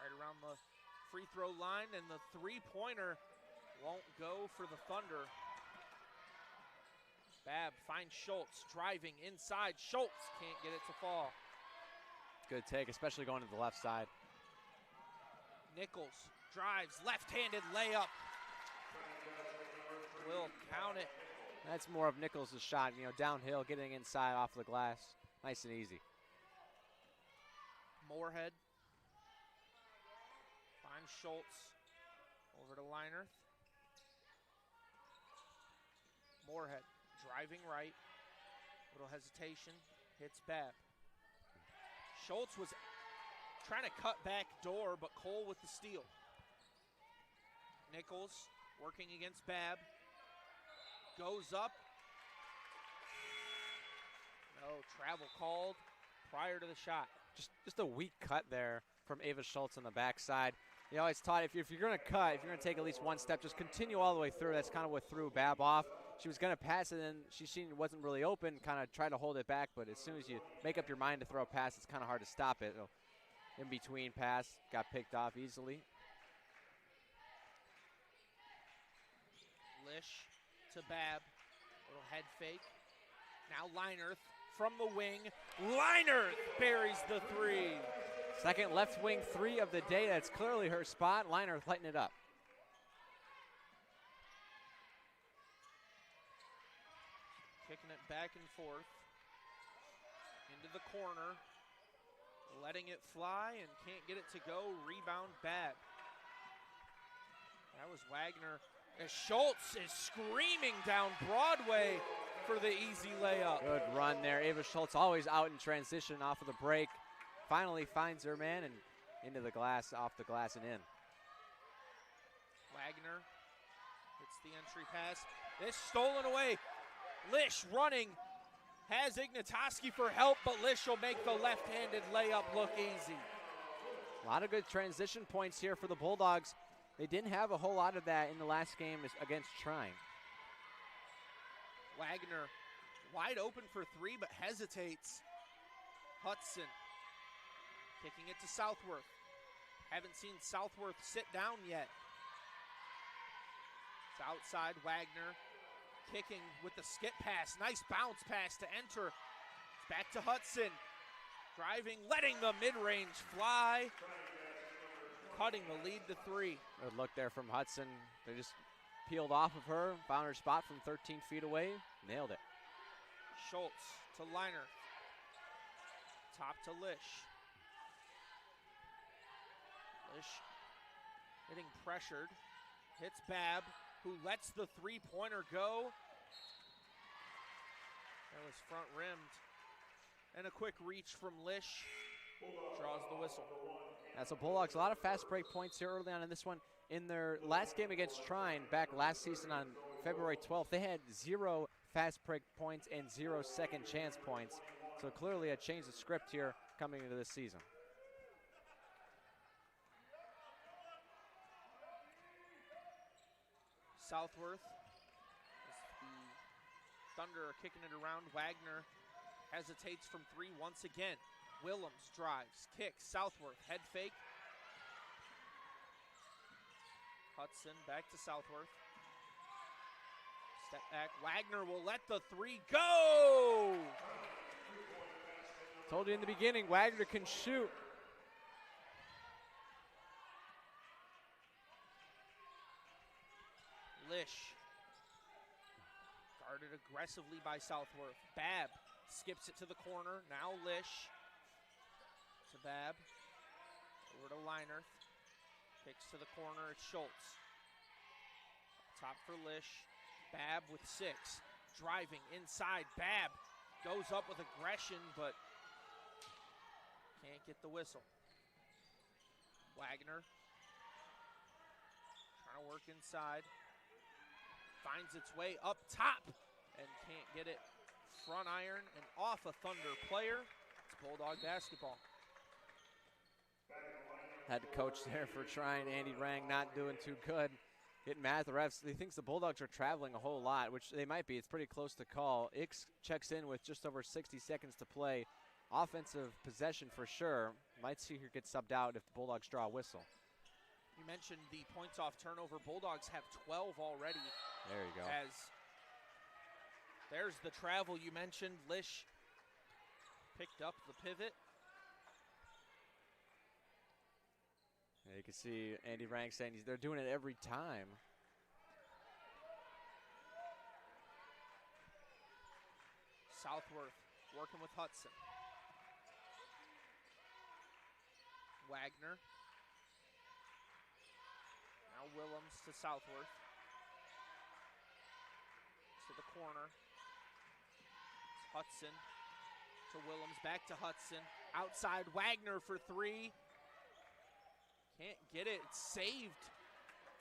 Right around the free throw line, and the three-pointer won't go for the Thunder. Babb finds Schultz, driving inside. Schultz can't get it to fall. Good take, especially going to the left side. Nichols drives, left-handed layup. Will count it. That's more of Nichols' shot, downhill, getting inside off the glass. Nice and easy. Moorhead finds Schultz. Over to Leinerth. Moorhead driving right. Little hesitation. Hits Babb. Schultz was trying to cut back door, but Cole with the steal. Nichols working against Babb. Goes up. No, travel called prior to the shot. Just a weak cut there from Ava Schultz on the backside. It's taught if you're going to cut, if you're going to take at least one step, just continue all the way through. That's kind of what threw Babb off. She was going to pass it, and she seen it wasn't really open, kind of tried to hold it back, but as soon as you make up your mind to throw a pass, it's kind of hard to stop it. In between pass, got picked off easily. Lish to Babb. Little head fake. Now Leinerth from the wing. Leinerth buries the three. Second left wing three of the day. That's clearly her spot. Leinerth lighting it up. Kicking it back and forth. Into the corner. Letting it fly and can't get it to go. Rebound Babb. That was Wagner. As Schultz is screaming down Broadway for the easy layup. Good run there. Ava Schultz always out in transition off of the break. Finally finds her man and into the glass, off the glass and in. Wagner hits the entry pass. This stolen away. Lish running. Has Ignatoski for help, but Lish will make the left-handed layup look easy. A lot of good transition points here for the Bulldogs. They didn't have a whole lot of that in the last game against Trine. Wagner wide open for three, but hesitates. Hudson kicking it to Southworth. Haven't seen Southworth sit down yet. It's outside Wagner. Kicking with the skip pass. Nice bounce pass to enter. It's back to Hudson. Driving, letting the mid-range fly. cutting the lead to 3. Good look there from Hudson. They just peeled off of her, found her spot from 13 feet away, nailed it. Schultz to Liner. Top to Lish. Lish getting pressured. Hits Babb, who lets the three-pointer go. That was front rimmed. And a quick reach from Lish. Draws the whistle. That's a Bulldogs. A lot of fast break points here early on in this one. In their last game against Trine back last season on February 12th, they had 0 fast break points and 0 second chance points. So clearly a change of script here coming into this season. Southworth, as the Thunder are kicking it around. Wagner hesitates from 3 once again. Willems drives, kicks, Southworth, head fake. Hudson back to Southworth. Step back, Wagner will let the 3 go! Told you in the beginning, Wagner can shoot. Lish, guarded aggressively by Southworth. Babb skips it to the corner, now Lish. To Babb, over to Liner. Kicks to the corner, it's Schultz. Top for Lish. Babb with 6. Driving inside, Babb goes up with aggression, but can't get the whistle. Wagner trying to work inside. Finds its way up top and can't get it. Front iron and off a Thunder player. It's Bulldog basketball. Head coach there for Trine, Andy Rang, not doing too good. Getting mad at the refs. He thinks the Bulldogs are traveling a whole lot, which they might be. It's pretty close to call. Ix checks in with just over 60 seconds to play. Offensive possession for sure. Might see her get subbed out if the Bulldogs draw a whistle. You mentioned the points off turnover. Bulldogs have 12 already. There you go. As there's the travel you mentioned. Lish picked up the pivot. Yeah, you can see Andy Rank saying they're doing it every time. Southworth working with Hudson. Wagner. Now Willems to Southworth. To the corner. It's Hudson to Willems, back to Hudson. Outside Wagner for 3. Can't get it, it's saved.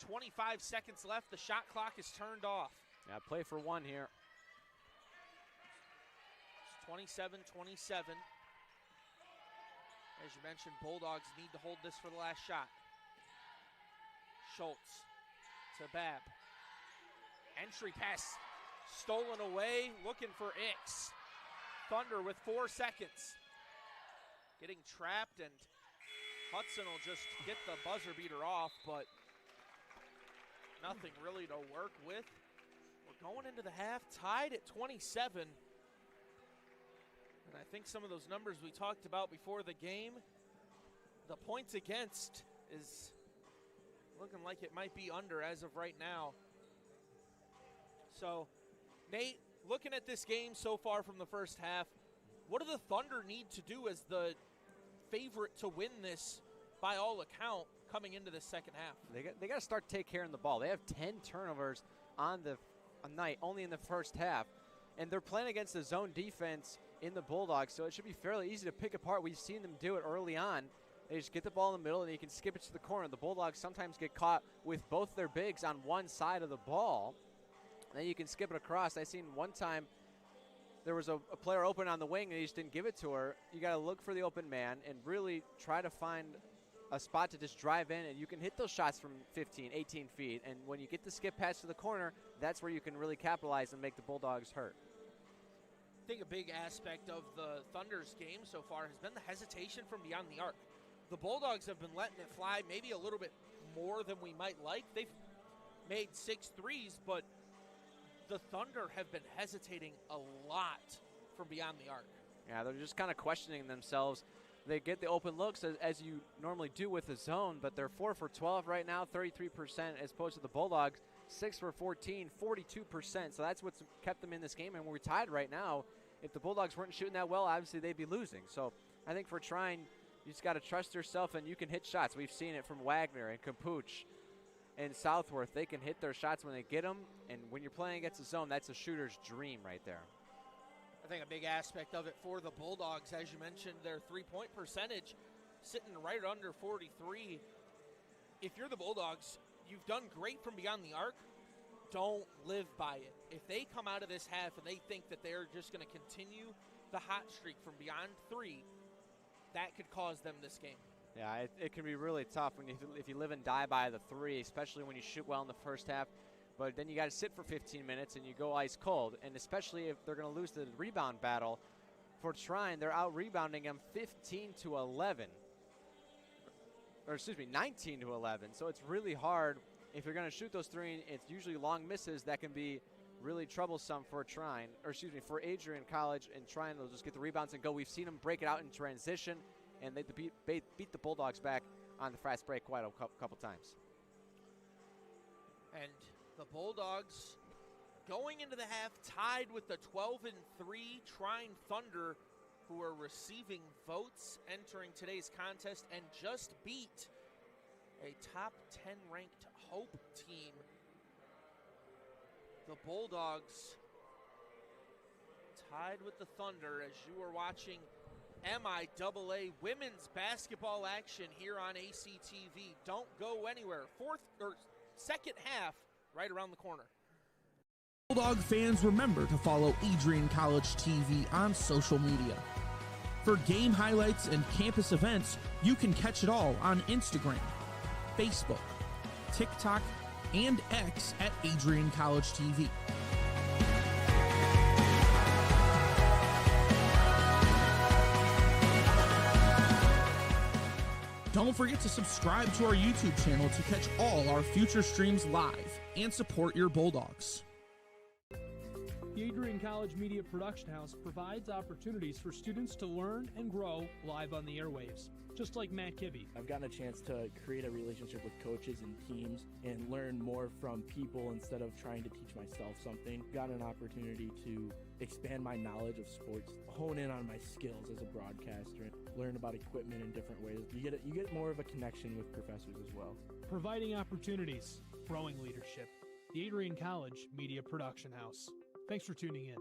25 seconds left, the shot clock is turned off. Yeah, play for 1 here. It's 27-27. As you mentioned, Bulldogs need to hold this for the last shot. Schultz to Babb. Entry pass stolen away, looking for Ix. Thunder with 4 seconds. Getting trapped, and Hudson will just get the buzzer beater off, but nothing really to work with. We're going into the half tied at 27. And I think some of those numbers we talked about before the game, the points against is looking like it might be under as of right now. So, Nate, looking at this game so far from the first half, what do the Thunder need to do as the favorite to win this by all account coming into the second half? They got to start take care of the ball. They have 10 turnovers on the night, only in the first half. And they're playing against the zone defense in the Bulldogs, so it should be fairly easy to pick apart. We've seen them do it early on. They just get the ball in the middle, and you can skip it to the corner. The Bulldogs sometimes get caught with both their bigs on one side of the ball. Then you can skip it across. I seen one time there was a player open on the wing, and he just didn't give it to her. You got to look for the open man and really try to find a spot to just drive in, and you can hit those shots from 15, 18 feet. And when you get the skip pass to the corner, that's where you can really capitalize and make the Bulldogs hurt. I think a big aspect of the Thunder's game so far has been the hesitation from beyond the arc. The Bulldogs have been letting it fly maybe a little bit more than we might like. They've made 6 threes, but the Thunder have been hesitating a lot from beyond the arc. Yeah, they're just kind of questioning themselves. they get the open looks as you normally do with the zone, but they're 4 for 12 right now, 33%, as opposed to the Bulldogs, 6 for 14, 42%. So that's what's kept them in this game, and we're tied right now. If the Bulldogs weren't shooting that well, obviously they'd be losing. So I think for Trine, you just got to trust yourself, and you can hit shots. We've seen it from Wagner and Capuch and Southworth. They can hit their shots when they get them, and when you're playing against a zone, that's a shooter's dream right there. I think a big aspect of it for the Bulldogs, as you mentioned, their three-point percentage sitting right under 43. If you're the Bulldogs, you've done great from beyond the arc. Don't live by it. If they come out of this half and they think that they're just going to continue the hot streak from beyond three, that could cause them this game. Yeah, it can be really tough if you live and die by the three, especially when you shoot well in the first half. But then you got to sit for 15 minutes and you go ice cold. And especially if they're going to lose the rebound battle, for Trine, they're out rebounding them 15 to 11. Or excuse me, 19 to 11. So it's really hard if you're going to shoot those three. It's usually long misses that can be really troublesome for Trine, or excuse me, for Adrian College. And Trine, they'll just get the rebounds and go. We've seen them break it out in transition, and they beat the Bulldogs back on the fast break quite a couple times. And the Bulldogs going into the half tied with the 12-3 Trine Thunder, who are receiving votes entering today's contest and just beat a top 10 ranked Hope team. The Bulldogs tied with the Thunder as you are watching MIAA women's basketball action here on ACTV. Don't go anywhere. Second half right around the corner. Bulldog fans, remember to follow Adrian College TV on social media. For game highlights and campus events, you can catch it all on Instagram, Facebook, TikTok, and X at Adrian College TV. Don't forget to subscribe to our YouTube channel to catch all our future streams live and support your Bulldogs. The Adrian College Media Production House provides opportunities for students to learn and grow live on the airwaves, just like Matt Kibbe. I've gotten a chance to create a relationship with coaches and teams and learn more from people instead of trying to teach myself something. Got an opportunity to expand my knowledge of sports, hone in on my skills as a broadcaster, learn about equipment in different ways. You get more of a connection with professors as well. Providing opportunities, growing leadership. The Adrian College Media Production House. Thanks for tuning in.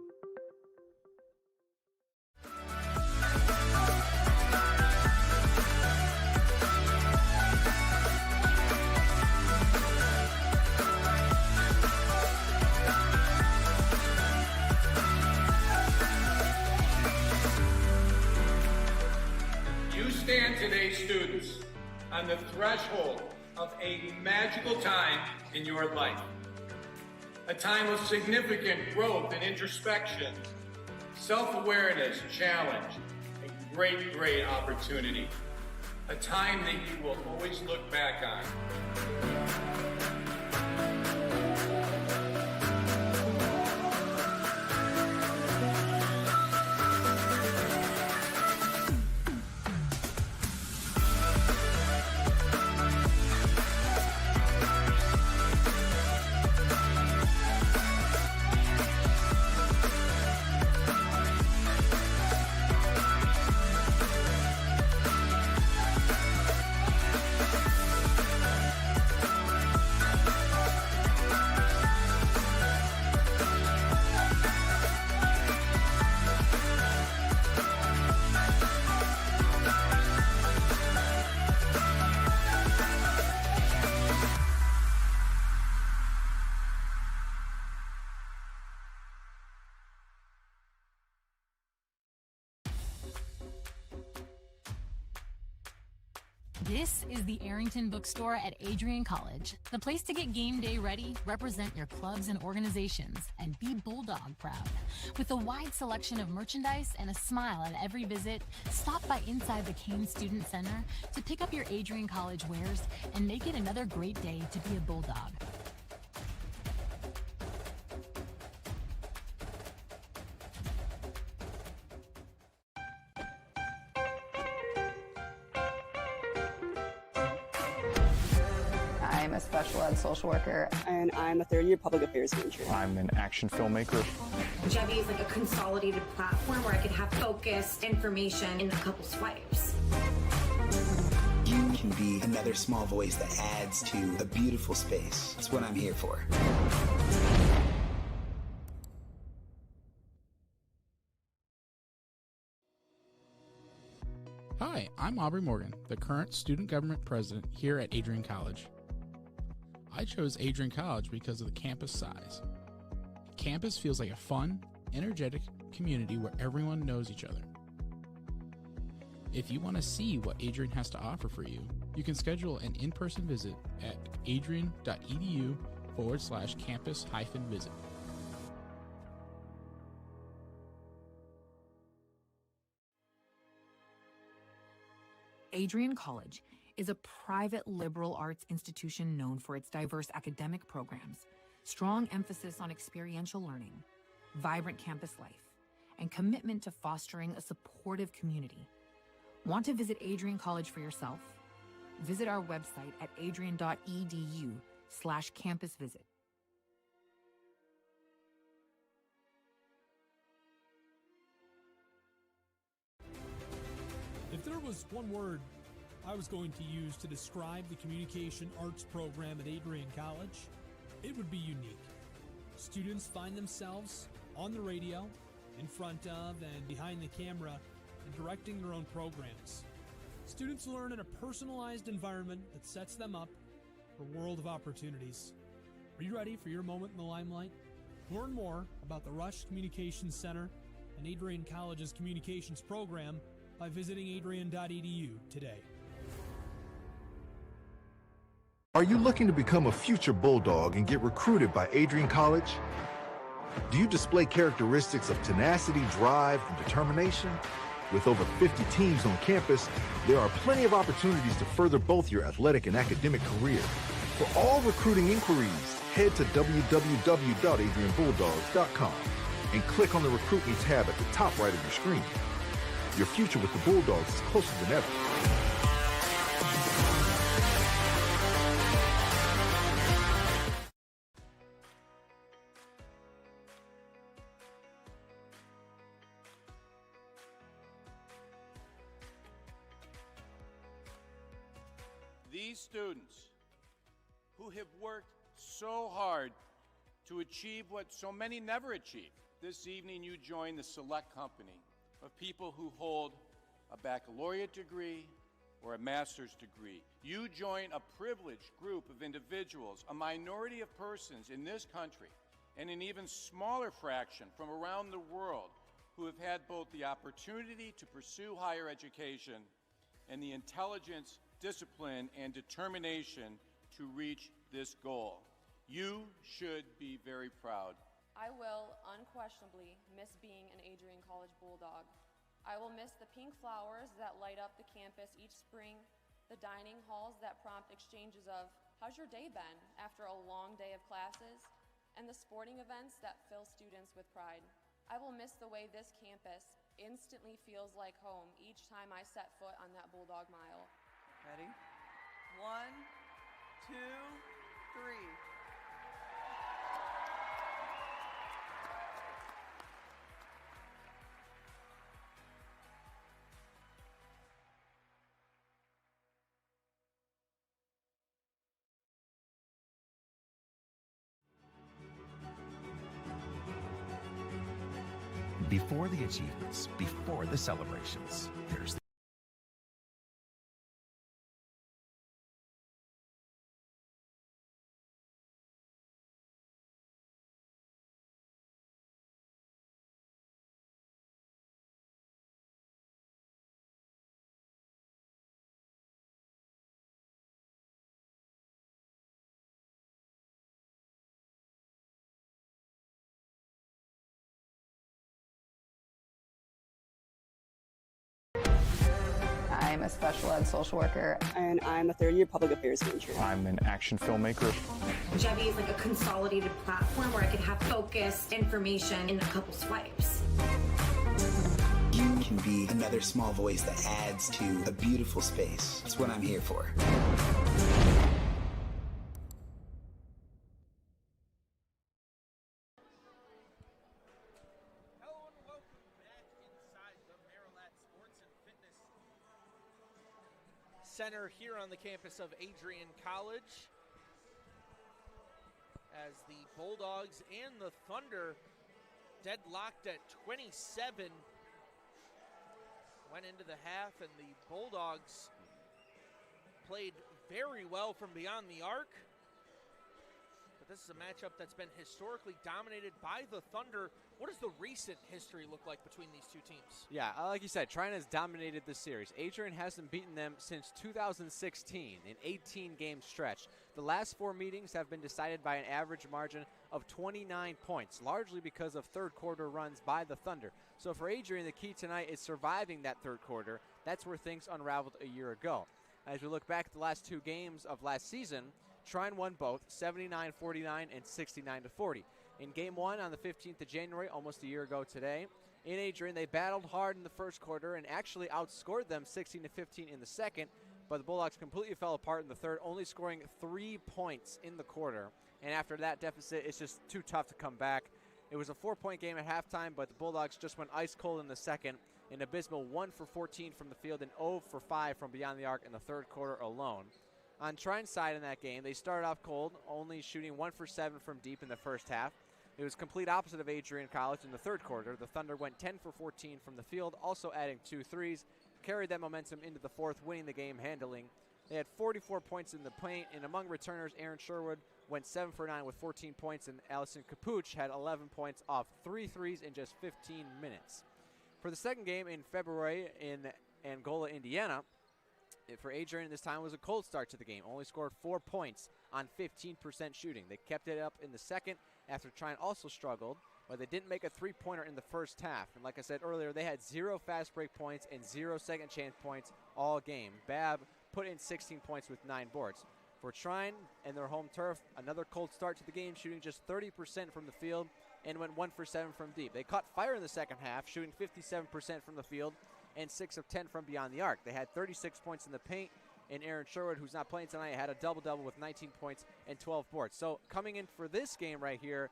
You stand today, students, on the threshold of a magical time in your life. A time of significant growth and introspection, self-awareness, challenge, and great opportunity. A time that you will always look back on. This is the Arrington Bookstore at Adrian College, the place to get game day ready, represent your clubs and organizations, and be Bulldog proud. With a wide selection of merchandise and a smile at every visit, stop by inside the Kane Student Center to pick up your Adrian College wares and make it another great day to be a Bulldog. I'm a special ed social worker. And I'm a third-year public affairs major. I'm an action filmmaker. Jebby is like a consolidated platform where I could have focused information in a couple swipes. You can be another small voice that adds to a beautiful space. That's what I'm here for. Hi, I'm Aubrey Morgan, the current student government president here at Adrian College. I chose Adrian College because of the campus size. Campus feels like a fun, energetic community where everyone knows each other. If you want to see what Adrian has to offer for you, you can schedule an in-person visit at adrian.edu/campus-visit. Adrian College is a private liberal arts institution known for its diverse academic programs, strong emphasis on experiential learning, vibrant campus life, and commitment to fostering a supportive community. Want to visit Adrian College for yourself? Visit our website at adrian.edu/campus-visit. If there was one word I was going to use to describe the communication arts program at Adrian College, it would be unique. Students find themselves on the radio, in front of and behind the camera, and directing their own programs. Students learn in a personalized environment that sets them up for a world of opportunities. Are you ready for your moment in the limelight? Learn more about the Rush Communications Center and Adrian College's communications program by visiting adrian.edu today. Are you looking to become a future Bulldog and get recruited by Adrian College? Do you display characteristics of tenacity, drive, and determination? With over 50 teams on campus, there are plenty of opportunities to further both your athletic and academic career. For all recruiting inquiries, head to www.adrianbulldogs.com and click on the Recruit Me tab at the top right of your screen. Your future with the Bulldogs is closer than ever. These students who have worked so hard to achieve what so many never achieve. This evening you join the select company of people who hold a baccalaureate degree or a master's degree. You join a privileged group of individuals, a minority of persons in this country, and an even smaller fraction from around the world who have had both the opportunity to pursue higher education and the intelligence, discipline, and determination to reach this goal. You should be very proud. I will unquestionably miss being an Adrian College Bulldog. I will miss the pink flowers that light up the campus each spring, the dining halls that prompt exchanges of, "How's your day been?" after a long day of classes, and the sporting events that fill students with pride. I will miss the way this campus instantly feels like home each time I set foot on that Bulldog mile. Ready? 1, 2, 3. Before the achievements, before the celebrations, there's the I'm a special ed social worker. And I'm a third-year public affairs major. I'm an action filmmaker. Jebby is like a consolidated platform where I could have focused information in a couple swipes. You can be another small voice that adds to a beautiful space. That's what I'm here for. Center here on the campus of Adrian College, as the Bulldogs and the Thunder deadlocked at 27 went into the half, and the Bulldogs played very well from beyond the arc. But this is a matchup that's been historically dominated by the Thunder. What does the recent history look like between these two teams? Yeah, like you said, Trine has dominated this series. Adrian hasn't beaten them since 2016, an 18-game stretch. The last 4 meetings have been decided by an average margin of 29 points, largely because of third-quarter runs by the Thunder. So for Adrian, the key tonight is surviving that third quarter. That's where things unraveled a year ago. As we look back at the last 2 games of last season, Trine won both, 79-49 and 69-40. In Game 1 on the 15th of January, almost a year ago today, in Adrian, they battled hard in the first quarter and actually outscored them 16-15 in the second, but the Bulldogs completely fell apart in the third, only scoring 3 points in the quarter. And after that deficit, it's just too tough to come back. It was a 4-point game at halftime, but the Bulldogs just went ice cold in the second, an abysmal 1 for 14 from the field and 0 for 5 from beyond the arc in the third quarter alone. On Trine's side in that game, they started off cold, only shooting 1 for 7 from deep in the first half. It was complete opposite of Adrian College in the third quarter. The Thunder went 10 for 14 from the field, also adding 2 threes, carried that momentum into the fourth, winning the game handling. They had 44 points in the paint, and among returners, Aaron Sherwood went 7 for 9 with 14 points, and Allison Capuch had 11 points off 3 threes in just 15 minutes. For the second game in February in Angola, Indiana, for Adrian, this time was a cold start to the game. Only scored 4 points on 15% shooting. They kept it up in the second after Trine also struggled, but they didn't make a three-pointer in the first half. And like I said earlier, they had 0 fast break points and 0 second chance points all game. Babb put in 16 points with 9 boards. For Trine and their home turf, another cold start to the game, shooting just 30% from the field and went 1 for 7 from deep. They caught fire in the second half, shooting 57% from the field and 6 of 10 from beyond the arc. They had 36 points in the paint, and Aaron Sherwood, who's not playing tonight, had a double-double with 19 points and 12 boards. So coming in for this game right here,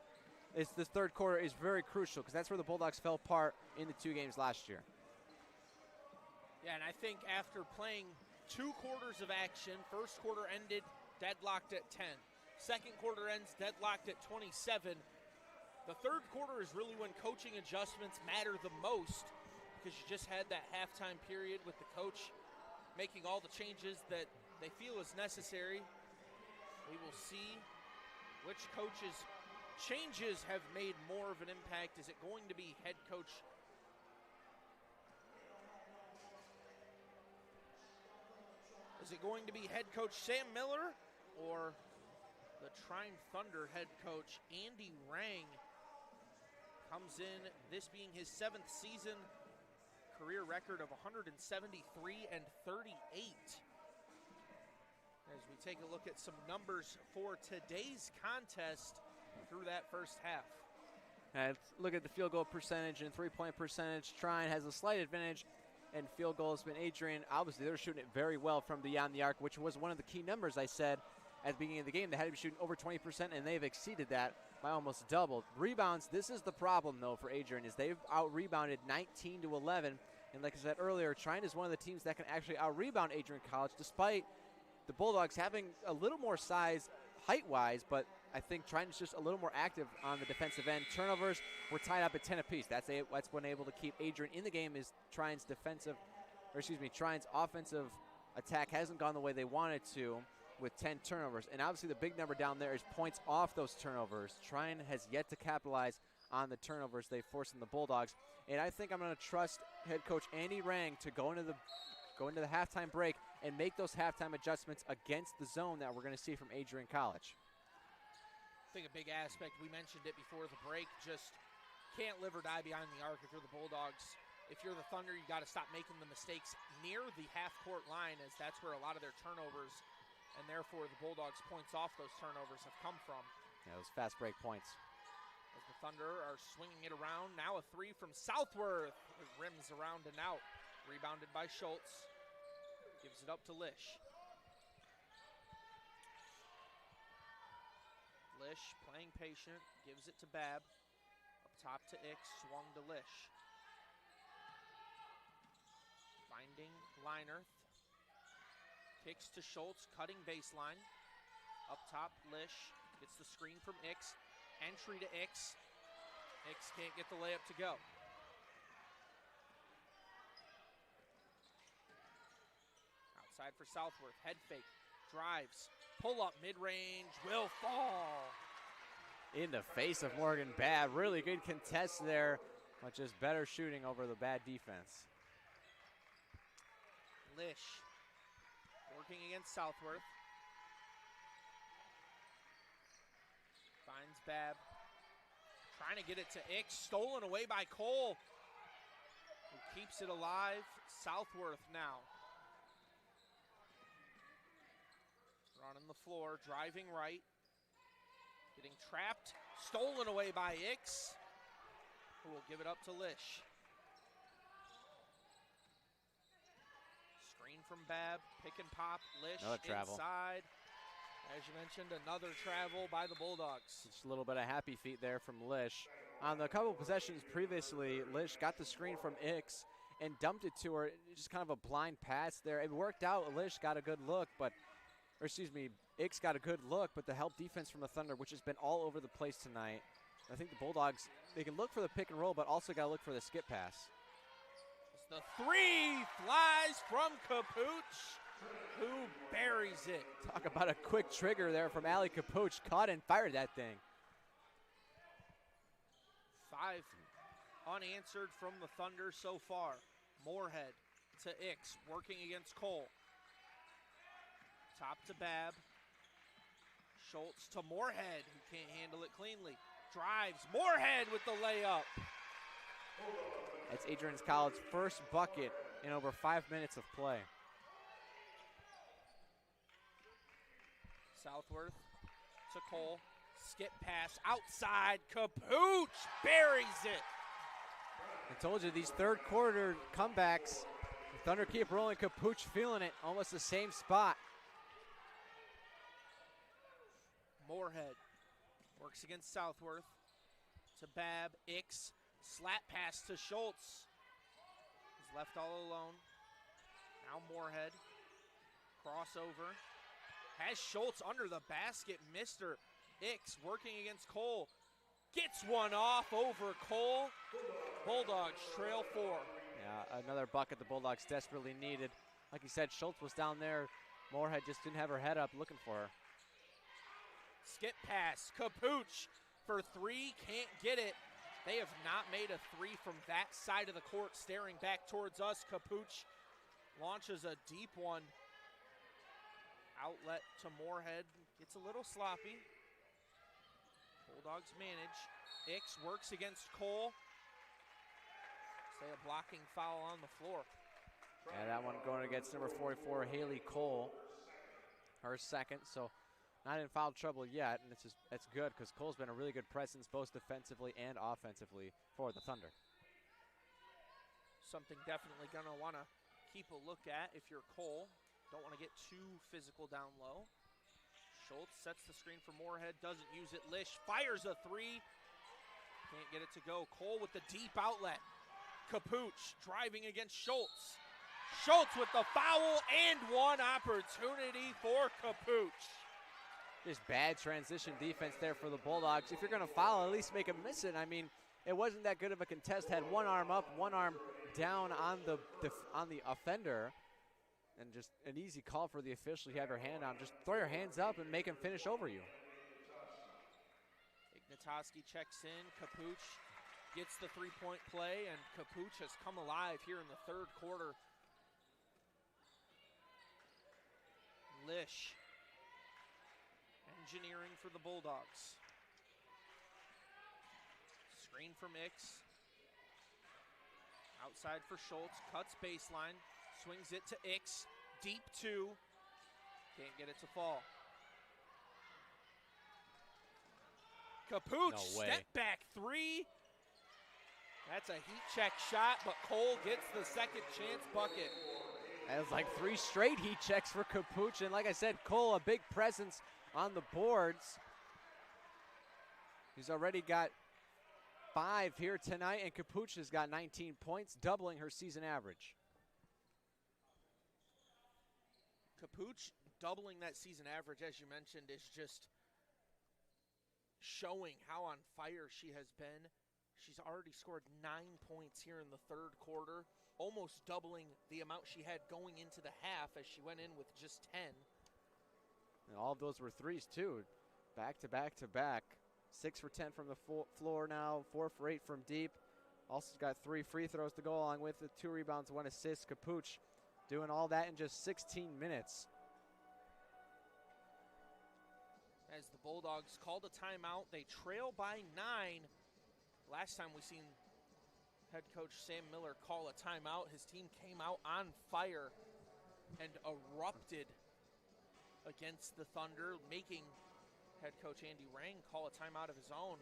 this third quarter is very crucial because that's where the Bulldogs fell apart in the 2 games last year. Yeah, and I think after playing 2 quarters of action, first quarter ended deadlocked at 10. Second quarter ends deadlocked at 27. The third quarter is really when coaching adjustments matter the most, because you just had that halftime period with the coach making all the changes that they feel is necessary. We will see which coaches' changes have made more of an impact. Is it going to be head coach Sam Miller or the Trine Thunder head coach Andy Rang comes in, this being his 7th season, career record of 173 and 38. As we take a look at some numbers for today's contest through that first half. Let's look at the field goal percentage and three-point percentage. Trine has a slight advantage in field goals, but Adrian, obviously, they're shooting it very well from beyond the arc, which was one of the key numbers I said at the beginning of the game. They had to be shooting over 20%, and they've exceeded that by almost double. Rebounds, this is the problem, though, for Adrian, is they've out-rebounded 19-11. And like I said earlier, Trine is one of the teams that can actually out-rebound Adrian College, despite the Bulldogs having a little more size height-wise, but I think Trine is just a little more active on the defensive end. Turnovers were tied up at 10 apiece. That's been able to keep Adrian in the game. Is Trine's Trine's offensive attack hasn't gone the way they wanted to with 10 turnovers. And obviously the big number down there is points off those turnovers. Trine has yet to capitalize on the turnovers they forced in the Bulldogs. And I think I'm going to trust head coach Andy Rang to go into the halftime break and make those halftime adjustments against the zone that we're going to see from Adrian College. I think a big aspect, we mentioned it before the break, just can't live or die behind the arc if you're the Bulldogs. If you're the Thunder, you got to stop making the mistakes near the half-court line, as that's where a lot of their turnovers and therefore the Bulldogs' points off those turnovers have come from. Yeah, those fast break points. As the Thunder are swinging it around. Now a 3 from Southworth. It rims around and out. Rebounded by Schultz. Gives it up to Lish. Lish playing patient. Gives it to Babb. Up top to Ix. Swung to Lish. Finding Leinerth. Kicks to Schultz, cutting baseline. Up top, Lish gets the screen from Ix. Entry to Ix. Ix can't get the layup to go. Outside for Southworth, head fake, drives, pull up mid-range, will fall. In the face of Morgan Babb. Really good contest there, but just better shooting over the bad defense. Lish working against Southworth. Finds Babb. Trying to get it to Ix. Stolen away by Cole, who keeps it alive. Southworth now. Running the floor, driving right. Getting trapped. Stolen away by Ix, who will give it up to Lish. Screen from Babb. Pick and pop. Lish Another travel. inside. As you mentioned, another travel by the Bulldogs. Just a little bit of happy feet there from Lish. On the couple possessions previously, Lish got the screen from Ix and dumped it to her. Just kind of a blind pass there. It worked out. Lish got a good look, but, or excuse me, Ix got a good look, but the help defense from the Thunder, which has been all over the place tonight. I think the Bulldogs, they can look for the pick and roll, but also got to look for the skip pass. The three flies from Capuch, who buries it. Talk about a quick trigger there from Ali Capuch. Caught and fired that thing. 5 unanswered from the Thunder so far. Moorhead to Ix, working against Cole. Top to Babb. Schultz to Moorhead, who can't handle it cleanly. Drives, Moorhead with the layup. That's Adrian's College's first bucket in over 5 minutes of play. Southworth to Cole. Skip pass outside. Capuch buries it. I told you, these third quarter comebacks, the Thunder keep rolling. Capuch feeling it, almost the same spot. Moorhead works against Southworth. To Babb. Ix. Slap pass to Schultz. He's left all alone. Now Moorhead. Crossover. Has Schultz under the basket. Mr. Ix working against Cole. Gets one off over Cole. Bulldogs trail 4. Yeah, another bucket the Bulldogs desperately needed. Like you said, Schultz was down there. Moorhead just didn't have her head up looking for her. Skip pass. Capuch for 3. Can't get it. They have not made a 3 from that side of the court. Staring back towards us. Capuch launches a deep one. Outlet to Moorhead. Gets a little sloppy. Bulldogs manage. Ix works against Cole. Say a blocking foul on the floor. Yeah, that one going against number 44, Haley Cole. Her second, so not in foul trouble yet, and that's good because Cole's been a really good presence both defensively and offensively for the Thunder. Something definitely going to want to keep a look at if you're Cole. Don't want to get too physical down low. Schultz sets the screen for Moorhead, doesn't use it. Lish fires a 3. Can't get it to go. Cole with the deep outlet. Capuch driving against Schultz. Schultz with the foul and one opportunity for Capuch. Just bad transition defense there for the Bulldogs. If you're going to foul, at least make them miss it. I mean, it wasn't that good of a contest. Had one arm up, one arm down on the offender. And just an easy call for the official. You have your hand on. Just throw your hands up and make him finish over you. Ignatoski checks in. Capuch gets the three-point play, and Capuch has come alive here in the third quarter. Lish engineering for the Bulldogs. Screen from Ix. Outside for Schultz. Cuts baseline. Swings it to Ix. Deep 2. Can't get it to fall. Capuch, step back 3. That's a heat check shot, but Cole gets the second chance bucket. That was like 3 straight heat checks for Capuch. And like I said, Cole, a big presence on the boards. He's already got 5 here tonight, and Capuch has got 19 points, doubling her season average. Capuch doubling that season average, as you mentioned, is just showing how on fire she has been. She's already scored 9 points here in the third quarter, almost doubling the amount she had going into the half as she went in with just 10. And all of those were threes, too. Back to back to back. 6 for 10 from the floor now, 4 for 8 from deep. Also got 3 free throws to go along with it, 2 rebounds, 1 assist. Capuch doing all that in just 16 minutes. As the Bulldogs called a timeout, they trail by 9. Last time we seen head coach Sam Miller call a timeout, his team came out on fire and erupted against the Thunder, making head coach Andy Rang call a timeout of his own.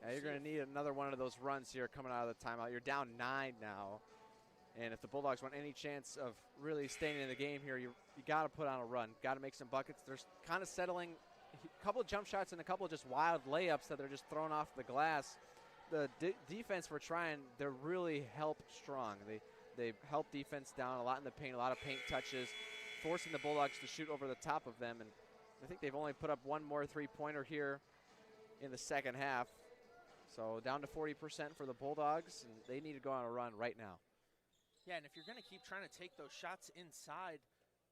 Yeah, you're going to need another one of those runs here coming out of the timeout. You're down 9 now. And if the Bulldogs want any chance of really staying in the game here, you got to put on a run. Got to make some buckets. They're kind of settling a couple of jump shots and a couple of just wild layups that they're just thrown off the glass. The defense for Trine, they're really help strong. They help defense down a lot in the paint, a lot of paint touches, forcing the Bulldogs to shoot over the top of them. And I think they've only put up 1 more three-pointer here in the second half. So down to 40% for the Bulldogs, and they need to go on a run right now. Yeah, and if you're going to keep trying to take those shots inside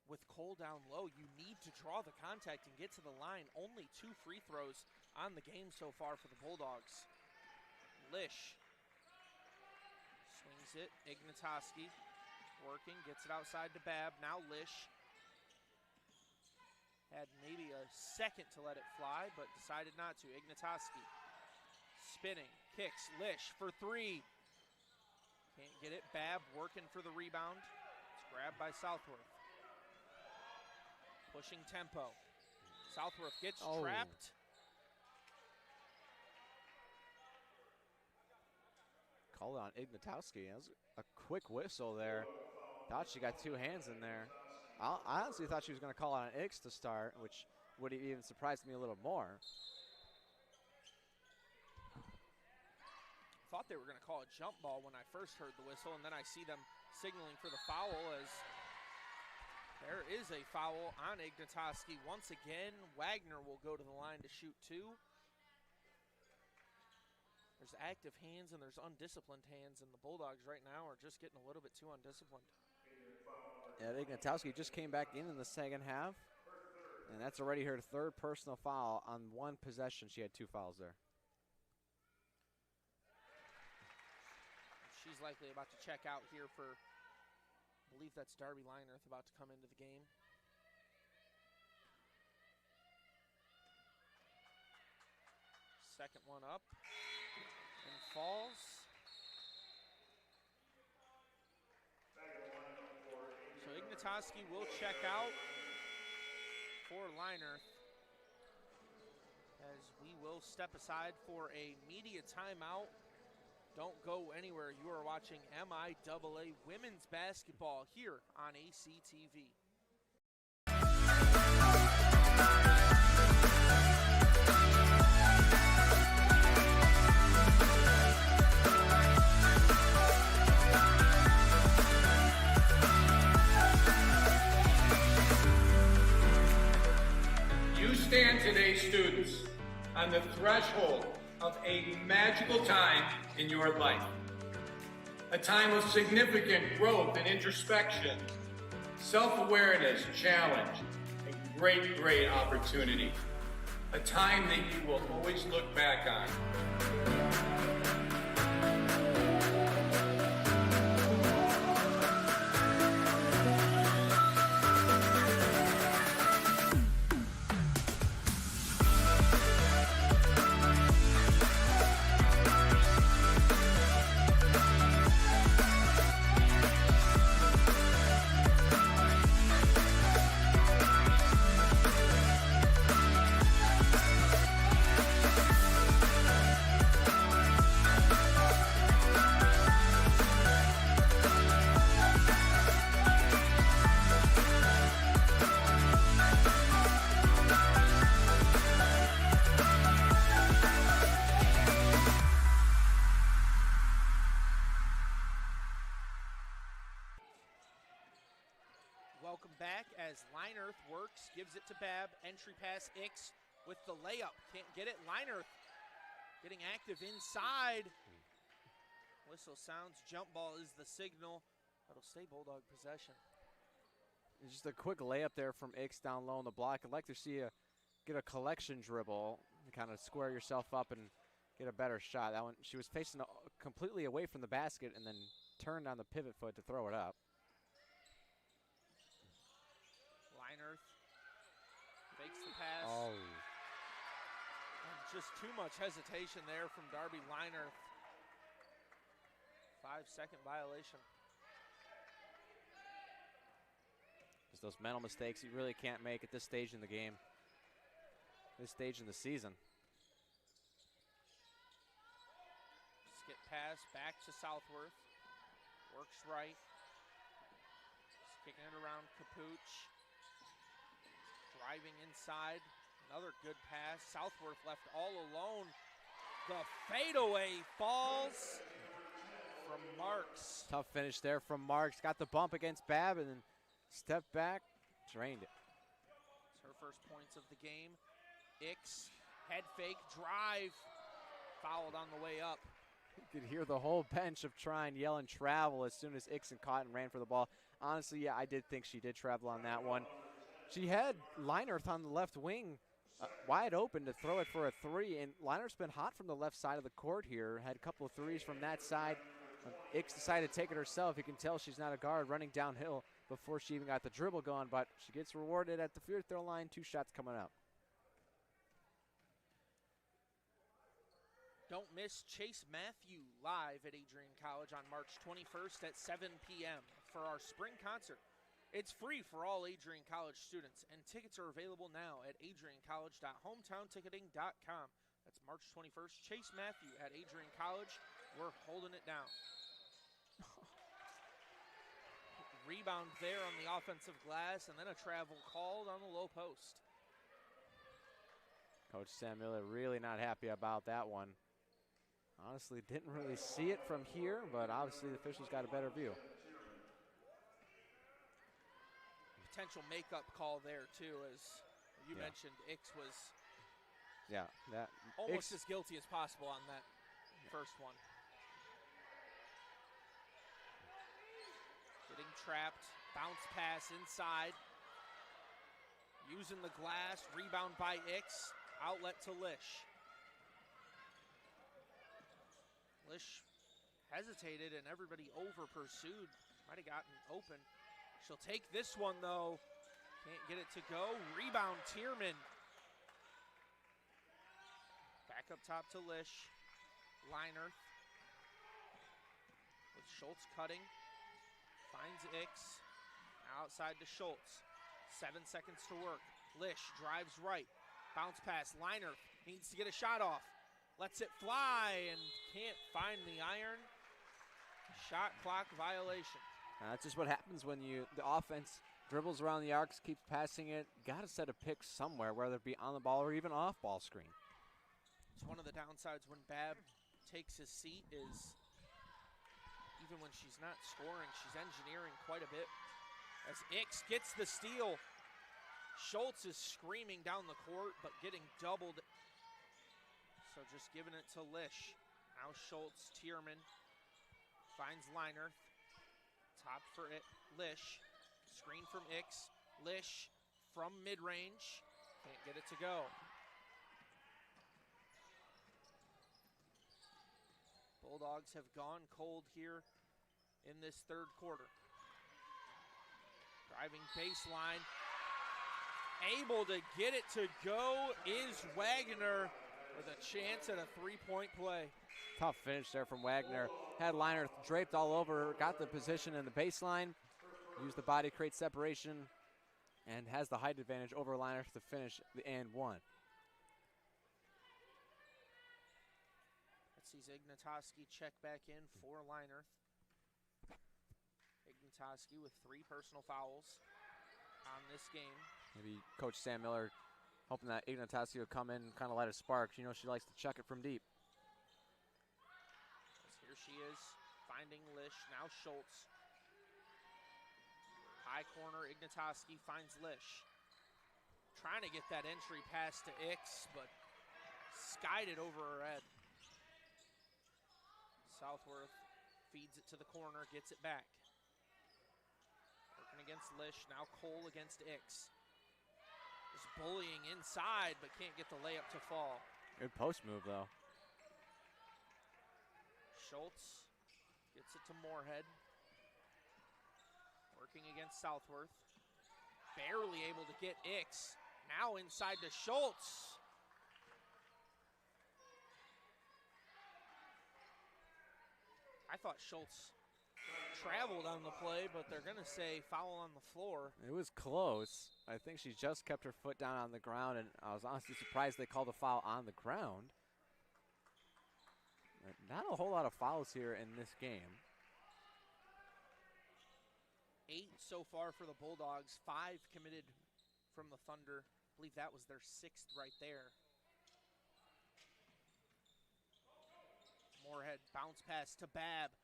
with Cole down low, you need to draw the contact and get to the line. Only 2 free throws on the game so far for the Bulldogs. Lish swings it. Ignatoski working, gets it outside to Babb. Now Lish had maybe a second to let it fly, but decided not to. Ignatoski spinning, kicks. Lish for 3. Can't get it. Babb working for the rebound. It's grabbed by Southworth. Pushing tempo. Southworth gets trapped. Call it on Ignatowski. That was a quick whistle there. Thought she got 2 hands in there. I honestly thought she was going to call on an Ix to start, which would have even surprised me a little more. Thought they were going to call a jump ball when I first heard the whistle, and then I see them signaling for the foul as there is a foul on Ignatoski. Once again, Wagner will go to the line to shoot 2. There's active hands and there's undisciplined hands, and the Bulldogs right now are just getting a little bit too undisciplined. Yeah, Ignatowski just came back in the second half, and that's already her 3rd personal foul on 1 possession. She had 2 fouls there. She's likely about to check out here for, I believe that's Darby Leinerth about to come into the game. Second one up and falls. So Ignatoski will check out for Leinerth as we will step aside for a media timeout. Don't go anywhere. You are watching MIAA women's basketball here on ACTV. You stand today, students, on the threshold of a magical time in your life. A time of significant growth and introspection, self-awareness, challenge, and great, great opportunity. A time that you will always look back on. welcome back as Linerth works, gives it to Babb. Entry pass, Ix with the layup. Can't get it. Linerth getting active inside. Whistle sounds. Jump ball is the signal. That'll stay Bulldog possession. Just a quick layup there from Ix down low on the block. I'd like to see you get a collection dribble and kind of square yourself up and get a better shot. That one, she was facing completely away from the basket and then turned on the pivot foot to throw it up. Linerth fakes the pass. Oh. And just too much hesitation there from Darby Linerth. 5-second violation. Just those mental mistakes you really can't make at this stage in the game, this stage in the season. Skip pass back to Southworth. Works right. Just kicking it around Capuch. Driving inside. Another good pass. Southworth left all alone. The fadeaway falls from Marks. Tough finish there from Marks. Got the bump against Babb and then stepped back, drained it. It's her first points of the game. Ix, head fake, drive. Fouled on the way up. You could hear the whole bench of Trine yelling travel as soon as Ixon caught and ran for the ball. Honestly, yeah, I did think she did travel on that one. She had Linerth on the left wing wide open to throw it for a three, and Linerth's been hot from the left side of the court here. Had a couple of threes from that side. Ix decided to take it herself. You can tell she's not a guard running downhill before she even got the dribble going, but she gets rewarded at the free throw line. 2 shots coming up. Don't miss Chase Matthew live at Adrian College on March 21st at 7 p.m. for our spring concert. It's free for all Adrian College students, and tickets are available now at adriancollege.hometownticketing.com. That's March 21st. Chase Matthew at Adrian College. We're holding it down. Rebound there on the offensive glass, and then a travel called on the low post. Coach Sam Miller really not happy about that one. Honestly, didn't really see it from here, but obviously the officials got a better view. Potential makeup call there, too, as you mentioned, Ix was that almost as guilty as possible on that first one. Getting trapped, bounce pass inside. Using the glass, rebound by Ix, outlet to Lish. Lish hesitated and everybody over pursued. Might have gotten open. She'll take this one though. Can't get it to go. Rebound Tierman. Back up top to Lish. Linerth. With Schultz cutting. Finds Ix. Outside to Schultz. 7 seconds to work. Lish drives right. Bounce pass. Linerth needs to get a shot off. Lets it fly and can't find the iron. Shot clock violation. That's just what happens when the offense dribbles around the arcs, keeps passing it. Got to set a pick somewhere, whether it be on the ball or even off ball screen. It's one of the downsides when Babb takes his seat is even when she's not scoring, she's engineering quite a bit. As Ix gets the steal, Schultz is screaming down the court, but getting doubled. So just giving it to Lish. Now Schultz, Tierman finds Linerth. Top for it, Lish. Screen from Ix. Lish from mid-range. Can't get it to go. Bulldogs have gone cold here in this third quarter. Driving baseline. Able to get it to go is Wagner with a chance at a three-point play. Tough finish there from Wagner. Had Linerth draped all over her, got the position in the baseline, used the body to create separation, and has the height advantage over Linerth to finish the and one. Let's see Ignatoski check back in for Linerth. Ignatoski with 3 personal fouls on this game. Maybe Coach Sam Miller hoping that Ignatoski will come in and kind of light a spark. You know she likes to chuck it from deep. Here she is, finding Lish, now Schultz. High corner, Ignatoski finds Lish. Trying to get that entry pass to Ix, but skied it over her head. Southworth feeds it to the corner, gets it back. Working against Lish, now Cole against Ix. Just bullying inside, but can't get the layup to fall. Good post move, though. Schultz gets it to Moorhead. Working against Southworth. Barely able to get Ix. Now inside to Schultz. I thought Schultz traveled on the play, but they're going to say foul on the floor. It was close. I think she just kept her foot down on the ground, and I was honestly surprised they called a foul on the ground. But not a whole lot of fouls here in this game. 8 so far for the Bulldogs, 5 committed from the Thunder. I believe that was their 6th right there. Moorhead bounce pass to Babb.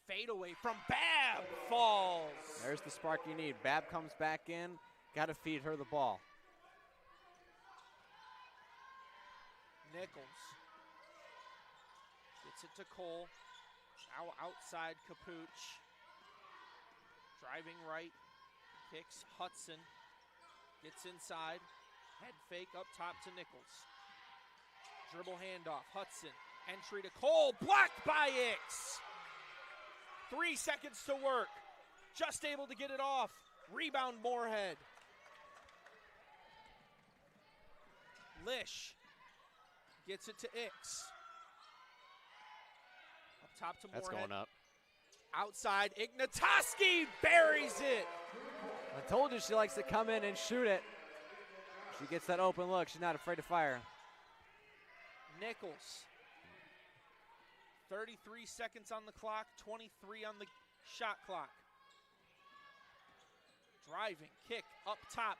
Fade away from Babb, falls. There's the spark you need. Babb comes back in, got to feed her the ball. Nichols gets it to Cole. Now outside Capuch. Driving right, kicks Hudson. Gets inside, head fake up top to Nichols. Dribble handoff, Hudson. Entry to Cole, blocked by Ix. 3 seconds to work. Just able to get it off. Rebound Moorhead. Lish gets it to Ix. Up top to Moorhead. That's going up. Outside, Ignatoski buries it. I told you she likes to come in and shoot it. She gets that open look. She's not afraid to fire. Nichols. 33 seconds on the clock, 23 on the shot clock. Driving, kick, up top.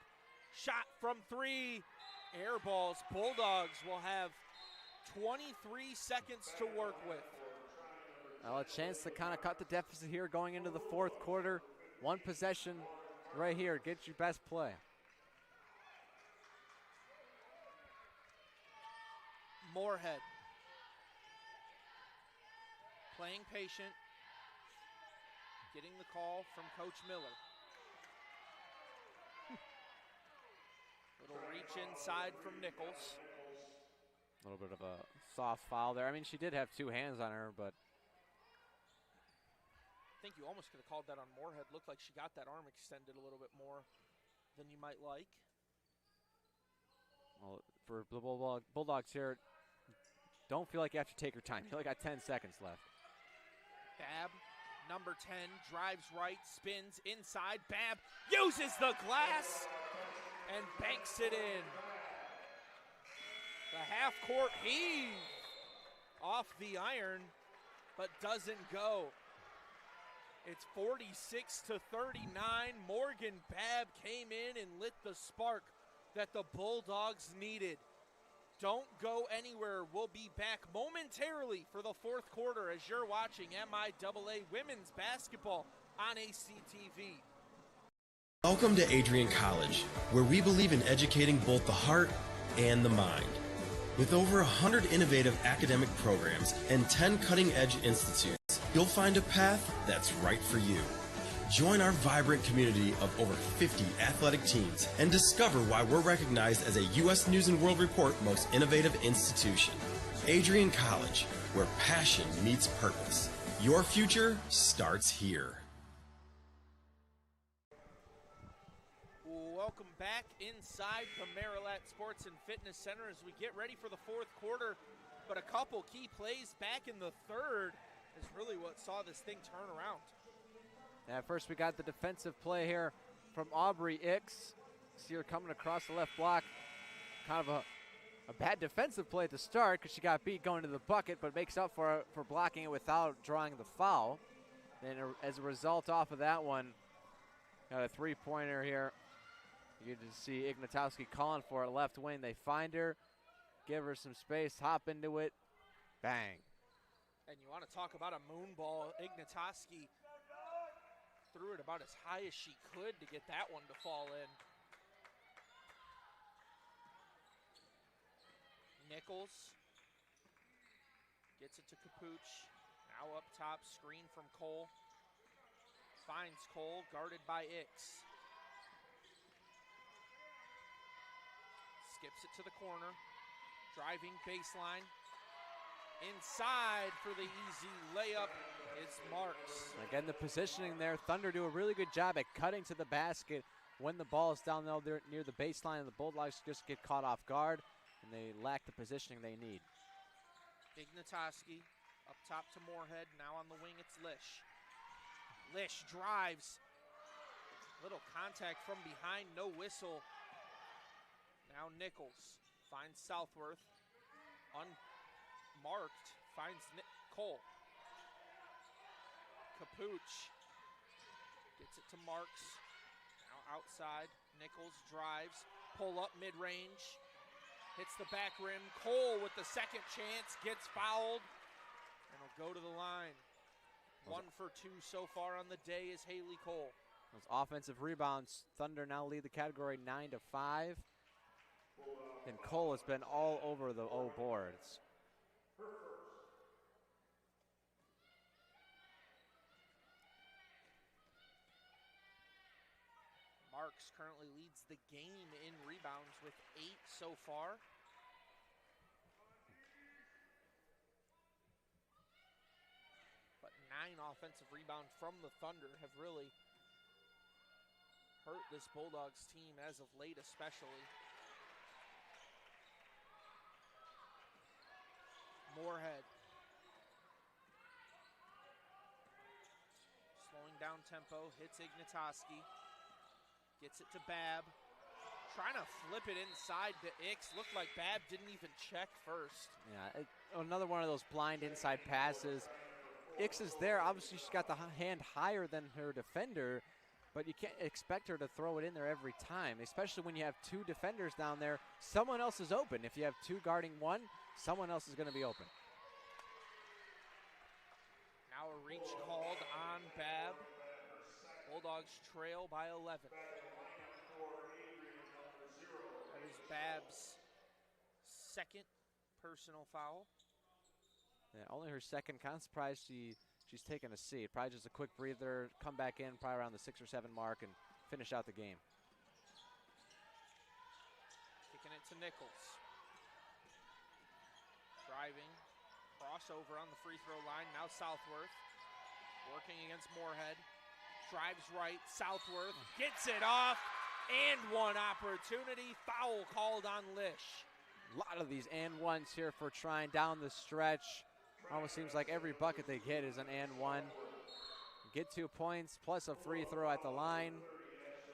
Shot from 3. Air balls. Bulldogs will have 23 seconds to work with. Well, a chance to kind of cut the deficit here going into the fourth quarter. One possession right here. Get your best play. Moorhead. Playing patient. Getting the call from Coach Miller. Little reach inside from Nichols. A little bit of a soft foul there. I mean, she did have 2 hands on her, but I think you almost could have called that on Moorhead. Looked like she got that arm extended a little bit more than you might like. well, for the Bulldogs here, don't feel like you have to take your time. You only got 10 seconds left. Babb, number 10, drives right, spins inside. Babb uses the glass and banks it in. The half-court heave off the iron, but doesn't go. It's 46-39. Morgan Babb came in and lit the spark that the Bulldogs needed. Don't go anywhere. We'll be back momentarily for the fourth quarter as you're watching MIAA Women's Basketball on ACTV. Welcome to Adrian College, where we believe in educating both the heart and the mind. With over 100 innovative academic programs and 10 cutting-edge institutes, you'll find a path that's right for you. Join our vibrant community of over 50 athletic teams and discover why we're recognized as a U.S. News & World Report Most Innovative Institution. Adrian College, where passion meets purpose. Your future starts here. Welcome back inside the Marilat Sports and Fitness Center as we get ready for the fourth quarter. But a couple key plays back in the third is really what saw this thing turn around. Yeah, first we got the defensive play here from Aubrey Ix. See her coming across the left block. Kind of a bad defensive play at the start because she got beat going to the bucket, but makes up for blocking it without drawing the foul. And as a result off of that one, got a three-pointer here. You can just see Ignatowski calling for it left wing. They find her, give her some space, hop into it, bang. And you want to talk about a moon ball. Ignatowski threw it about as high as she could to get that one to fall in. Nichols gets it to Capuch. Now up top, screen from Cole. Finds Cole, guarded by Ix. Skips it to the corner. Driving baseline. Inside for the easy layup is Marks. Again, the positioning there. Thunder do a really good job at cutting to the basket when the ball is down there near the baseline, and the Bulldogs just get caught off guard, and they lack the positioning they need. Ignatoski up top to Moorhead. Now on the wing, it's Lish. Lish drives. Little contact from behind, no whistle. Now Nichols finds Southworth. Unmarked, finds Cole. Capuch gets it to Marks. Now outside, Nichols drives. Pull up mid-range. Hits the back rim. Cole with the second chance, gets fouled, and will go to the line. 1 for 2 so far on the day is Haley Cole. Those offensive rebounds, Thunder now lead the category 9-5. And Cole has been all over the O boards. Marks currently leads the game in rebounds with 8 so far. But 9 offensive rebounds from the Thunder have really hurt this Bulldogs team as of late especially. Moorhead. Slowing down tempo, hits Ignatoski. Gets it to Babb. Trying to flip it inside to Ix. Looked like Babb didn't even check first. Yeah, another one of those blind inside passes. Ix is there. Obviously, she's got the hand higher than her defender, but you can't expect her to throw it in there every time, especially when you have 2 defenders down there. Someone else is open. If you have 2 guarding 1, someone else is going to be open. Now a reach called on Babb. Bulldogs trail by 11. That is Babb's second personal foul. Yeah, only her second. Kind of surprised she's taken a seat. Probably just a quick breather, come back in probably around the 6 or 7 mark and finish out the game. Kicking it to Nichols. Driving, crossover on the free throw line. Now Southworth working against Moorhead. Drives right, Southworth gets it off, and one opportunity. Foul called on Lish. A lot of these and ones here for Trine down the stretch. Almost seems like every bucket they get is an and one. Get 2 points plus a free throw at the line.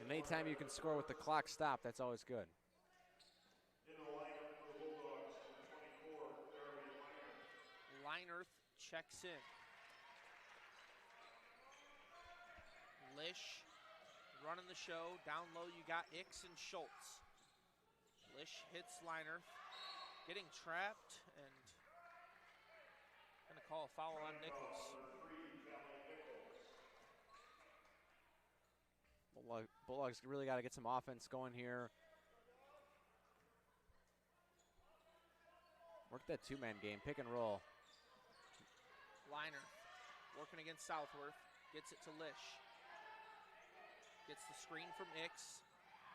And anytime you can score with the clock stopped, that's always good. Linerth checks in. Lish running the show. Down low you got Ix and Schultz. Lish hits Linerth. Getting trapped and gonna call a foul on Nichols. Bulldogs really got to get some offense going here. Work that 2-man game, pick and roll. Linerth working against Southworth. Gets it to Lish. Gets the screen from Ix.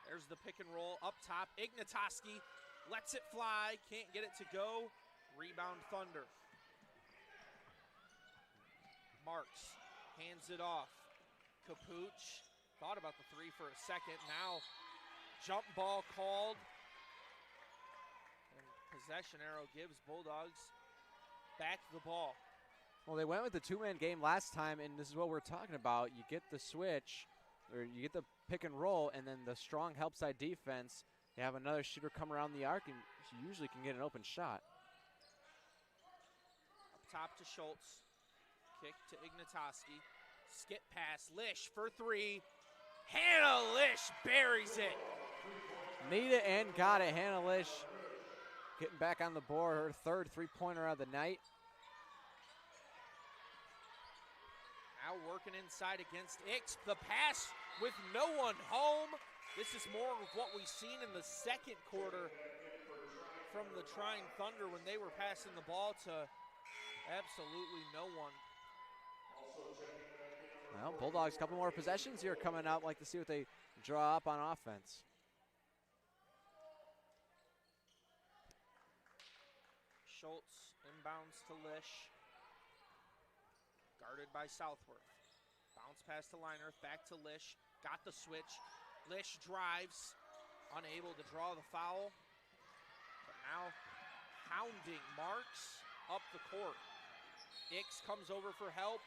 There's the pick and roll up top. Ignatoski lets it fly. Can't get it to go. Rebound Thunder. Marks hands it off. Capuch thought about the 3 for a second. Now jump ball called. And possession arrow gives Bulldogs back the ball. Well, they went with the 2-man game last time, and this is what we're talking about. You get the switch, or you get the pick and roll, and then the strong help side defense. You have another shooter come around the arc, and you usually can get an open shot. Up top to Schultz. Kick to Ignatoski. Skip pass. Lish for 3. Hannah Lish buries it. Need it and got it. Hannah Lish getting back on the board. Her 3rd 3-pointer of the night. Now Now working inside against Ix. The pass with no one home. This is more of what we've seen in the second quarter from the Trine Thunder when they were passing the ball to absolutely no one. Well, Bulldogs, a couple more possessions here coming out. Like to see what they draw up on offense. Schultz inbounds to Lish. Guarded by Southworth. Bounce pass to Leinert, back to Lish. Got the switch. Lish drives, unable to draw the foul. But now hounding Marks up the court. Ix comes over for help.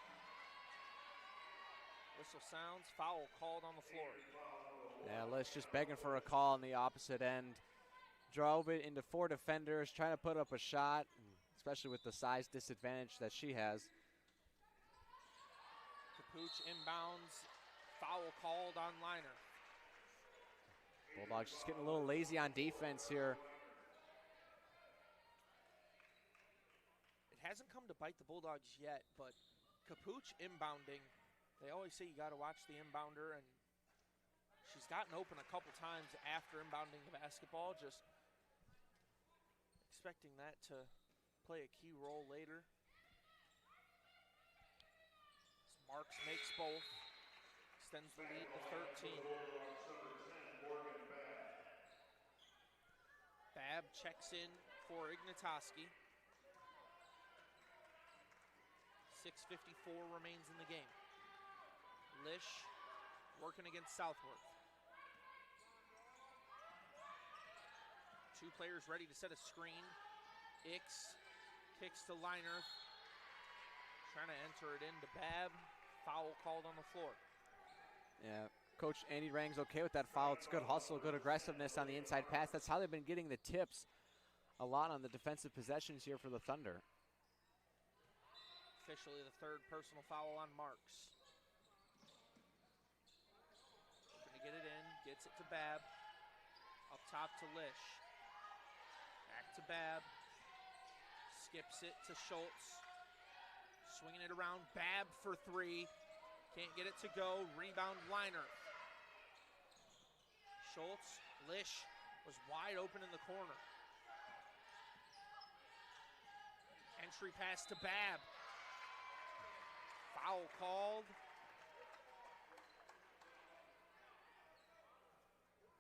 Whistle sounds, foul called on the floor. Yeah, Lish just begging for a call on the opposite end. Drove it into 4 defenders, trying to put up a shot, especially with the size disadvantage that she has. Capuch inbounds, foul called on Leinert. Bulldogs just getting a little lazy on defense here. It hasn't come to bite the Bulldogs yet, but Capuch inbounding, they always say you got to watch the inbounder, and she's gotten open a couple times after inbounding the basketball, just expecting that to play a key role later. Marks makes both, extends the lead to 13. Babb checks in for Ignatoski. 6:54 remains in the game. Lish working against Southworth. 2 players ready to set a screen. Ix kicks to Leinert. Trying to enter it into Babb. Foul called on the floor. Yeah, Coach Andy Rang's okay with that foul. It's good hustle, good aggressiveness on the inside pass. That's how they've been getting the tips a lot on the defensive possessions here for the Thunder. Officially the 3rd personal foul on Marks. Looking to get it in, gets it to Babb. Up top to Lish. Back to Babb. Skips it to Schultz. Swinging it around, Babb for 3. Can't get it to go, rebound Leinert. Schultz, Lish was wide open in the corner. Entry pass to Babb. Foul called.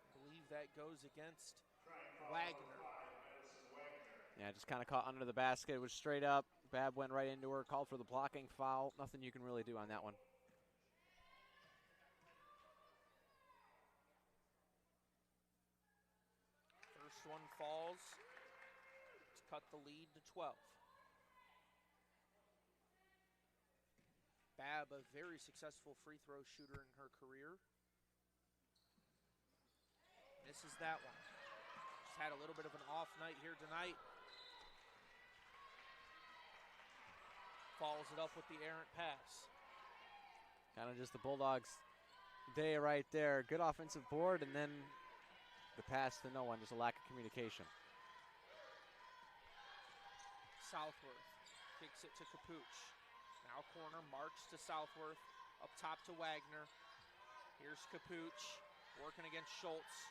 I believe that goes against Wagner. Yeah, just kind of caught under the basket. It was straight up. Babb went right into her, called for the blocking foul. Nothing you can really do on that one. First one falls to cut the lead to 12. Babb, a very successful free throw shooter in her career. Misses that one. She's had a little bit of an off night here tonight. Follows it up with the errant pass. Kind of just the Bulldogs' day right there. Good offensive board, and then the pass to no one, just a lack of communication. Southworth kicks it to Capuch. Now corner, Marks to Southworth. Up top to Wagner. Here's Capuch working against Schultz.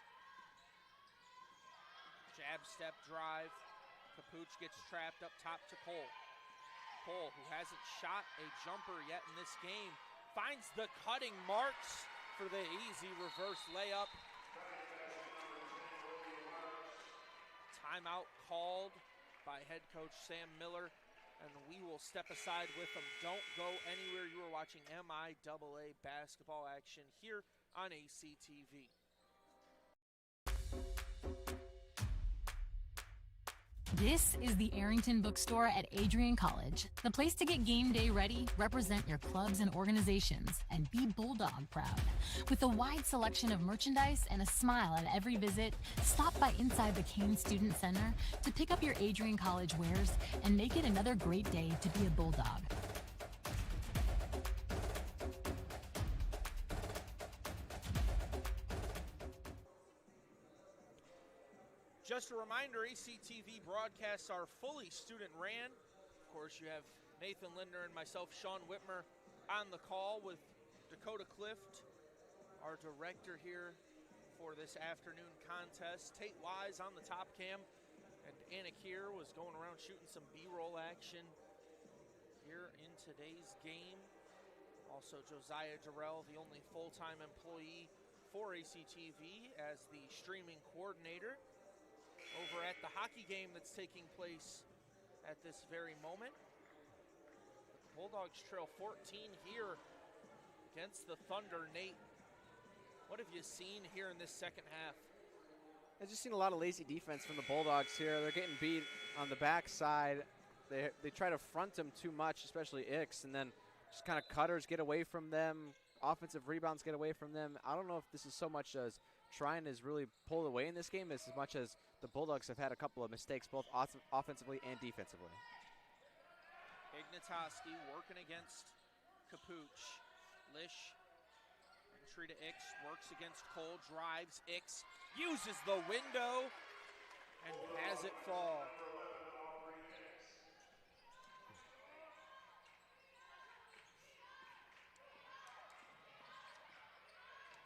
Jab step drive. Capuch gets trapped up top to Cole. Cole, who hasn't shot a jumper yet in this game, finds the cutting Marks for the easy reverse layup. Timeout called by head coach Sam Miller, and we will step aside with them. Don't go anywhere. You are watching MIAA basketball action here on ACTV. This is the Arrington Bookstore at Adrian College, the place to get game day ready, represent your clubs and organizations, and be Bulldog proud. With a wide selection of merchandise and a smile at every visit, stop by inside the Kane Student Center to pick up your Adrian College wares and make it another great day to be a Bulldog. Just a reminder, ACTV broadcasts are fully student ran. Of course, you have Nathan Lindner and myself, Sean Whitmer, on the call with Dakota Clift, our director here for this afternoon contest. Tate Wise on the top cam, and Anna Kier was going around shooting some B-roll action here in today's game. Also Josiah Durrell, the only full-time employee for ACTV as the streaming coordinator over at the hockey game that's taking place at this very moment. The Bulldogs trail 14 here against the Thunder. Nate, what have you seen here in this second half? I've just seen a lot of lazy defense from the Bulldogs here. They're getting beat on the backside. They try to front them too much, especially Ix, and then just kind of cutters get away from them. Offensive rebounds get away from them. I don't know if this is so much as Trine has really pulled away in this game as much as the Bulldogs have had a couple of mistakes, both offensively and defensively. Ignatoski working against Capuch. Lish, entry to Ix, works against Cole, drives. Ix uses the window and has it fall.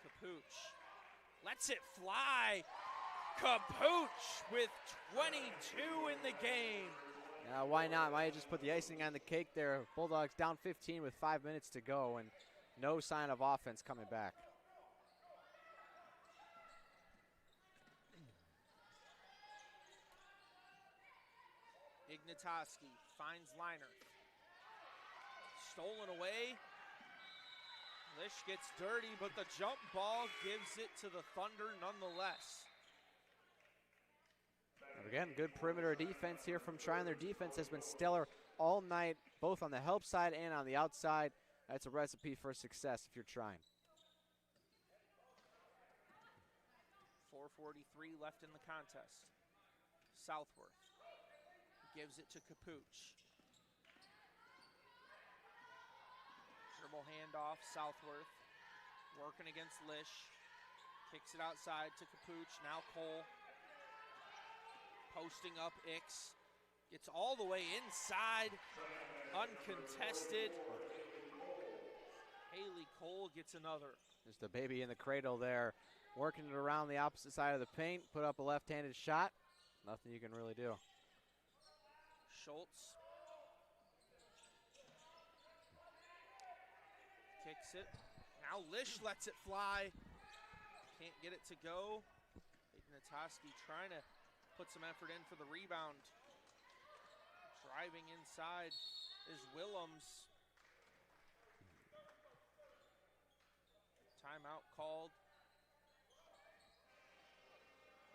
Capuch lets it fly. Capuch with 22 in the game. Yeah, why not? Might just put the icing on the cake there. Bulldogs down 15 with 5 minutes to go, and no sign of offense coming back. Ignatoski finds Liner. Stolen away. Lish gets dirty, but the jump ball gives it to the Thunder nonetheless. And again, good perimeter defense here from Trine. Their defense has been stellar all night, both on the help side and on the outside. That's a recipe for success if you're Trine. 4:43 left in the contest. Southworth gives it to Capuch. Dribble handoff, Southworth working against Lish. Kicks it outside to Capuch, now Cole. Posting up Ix. Gets all the way inside, uncontested. Haley Cole gets another. Just a baby in the cradle there, working it around the opposite side of the paint, put up a left-handed shot. Nothing you can really do. Schultz kicks it. Now Lish lets it fly. Can't get it to go. Ignatoski trying to put some effort in for the rebound. Driving inside is Willems. Timeout called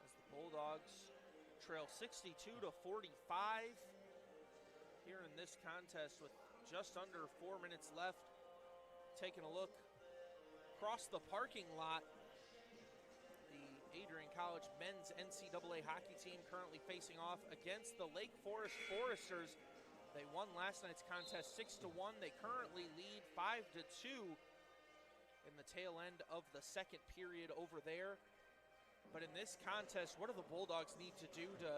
as the Bulldogs trail 62-45 here in this contest with just under 4 minutes left. Taking a look across the parking lot, the Adrian College men's NCAA hockey team currently facing off against the Lake Forest Foresters. They won last night's contest 6-1. They currently lead 5-2 in the tail end of the second period over there. But in this contest, what do the Bulldogs need to do to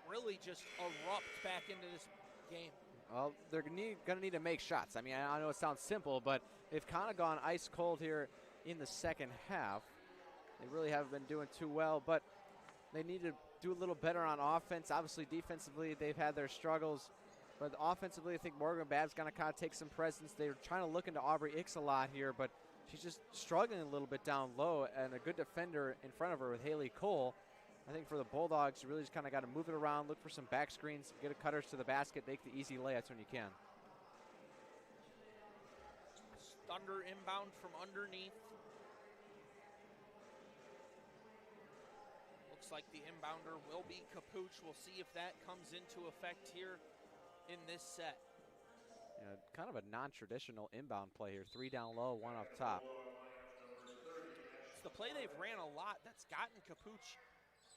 really just erupt back into this game? Well, they're going to need to make shots. I mean, I know it sounds simple, but they've kind of gone ice cold here in the second half. They really haven't been doing too well, but they need to do a little better on offense. Obviously, defensively, they've had their struggles. But offensively, I think Morgan Babb's going to kind of take some presence. They're trying to look into Aubrey Ix a lot here, but she's just struggling a little bit down low, and a good defender in front of her with Haley Cole. I think for the Bulldogs, you really just kind of got to move it around, look for some back screens, get a cutters to the basket, make the easy layups when you can. Thunder inbound from underneath. Looks like the inbounder will be Capuch. We'll see if that comes into effect here in this set. Yeah, kind of a non-traditional inbound play here. 3 down low, 1 up top. It's the play they've ran a lot that's gotten Capuch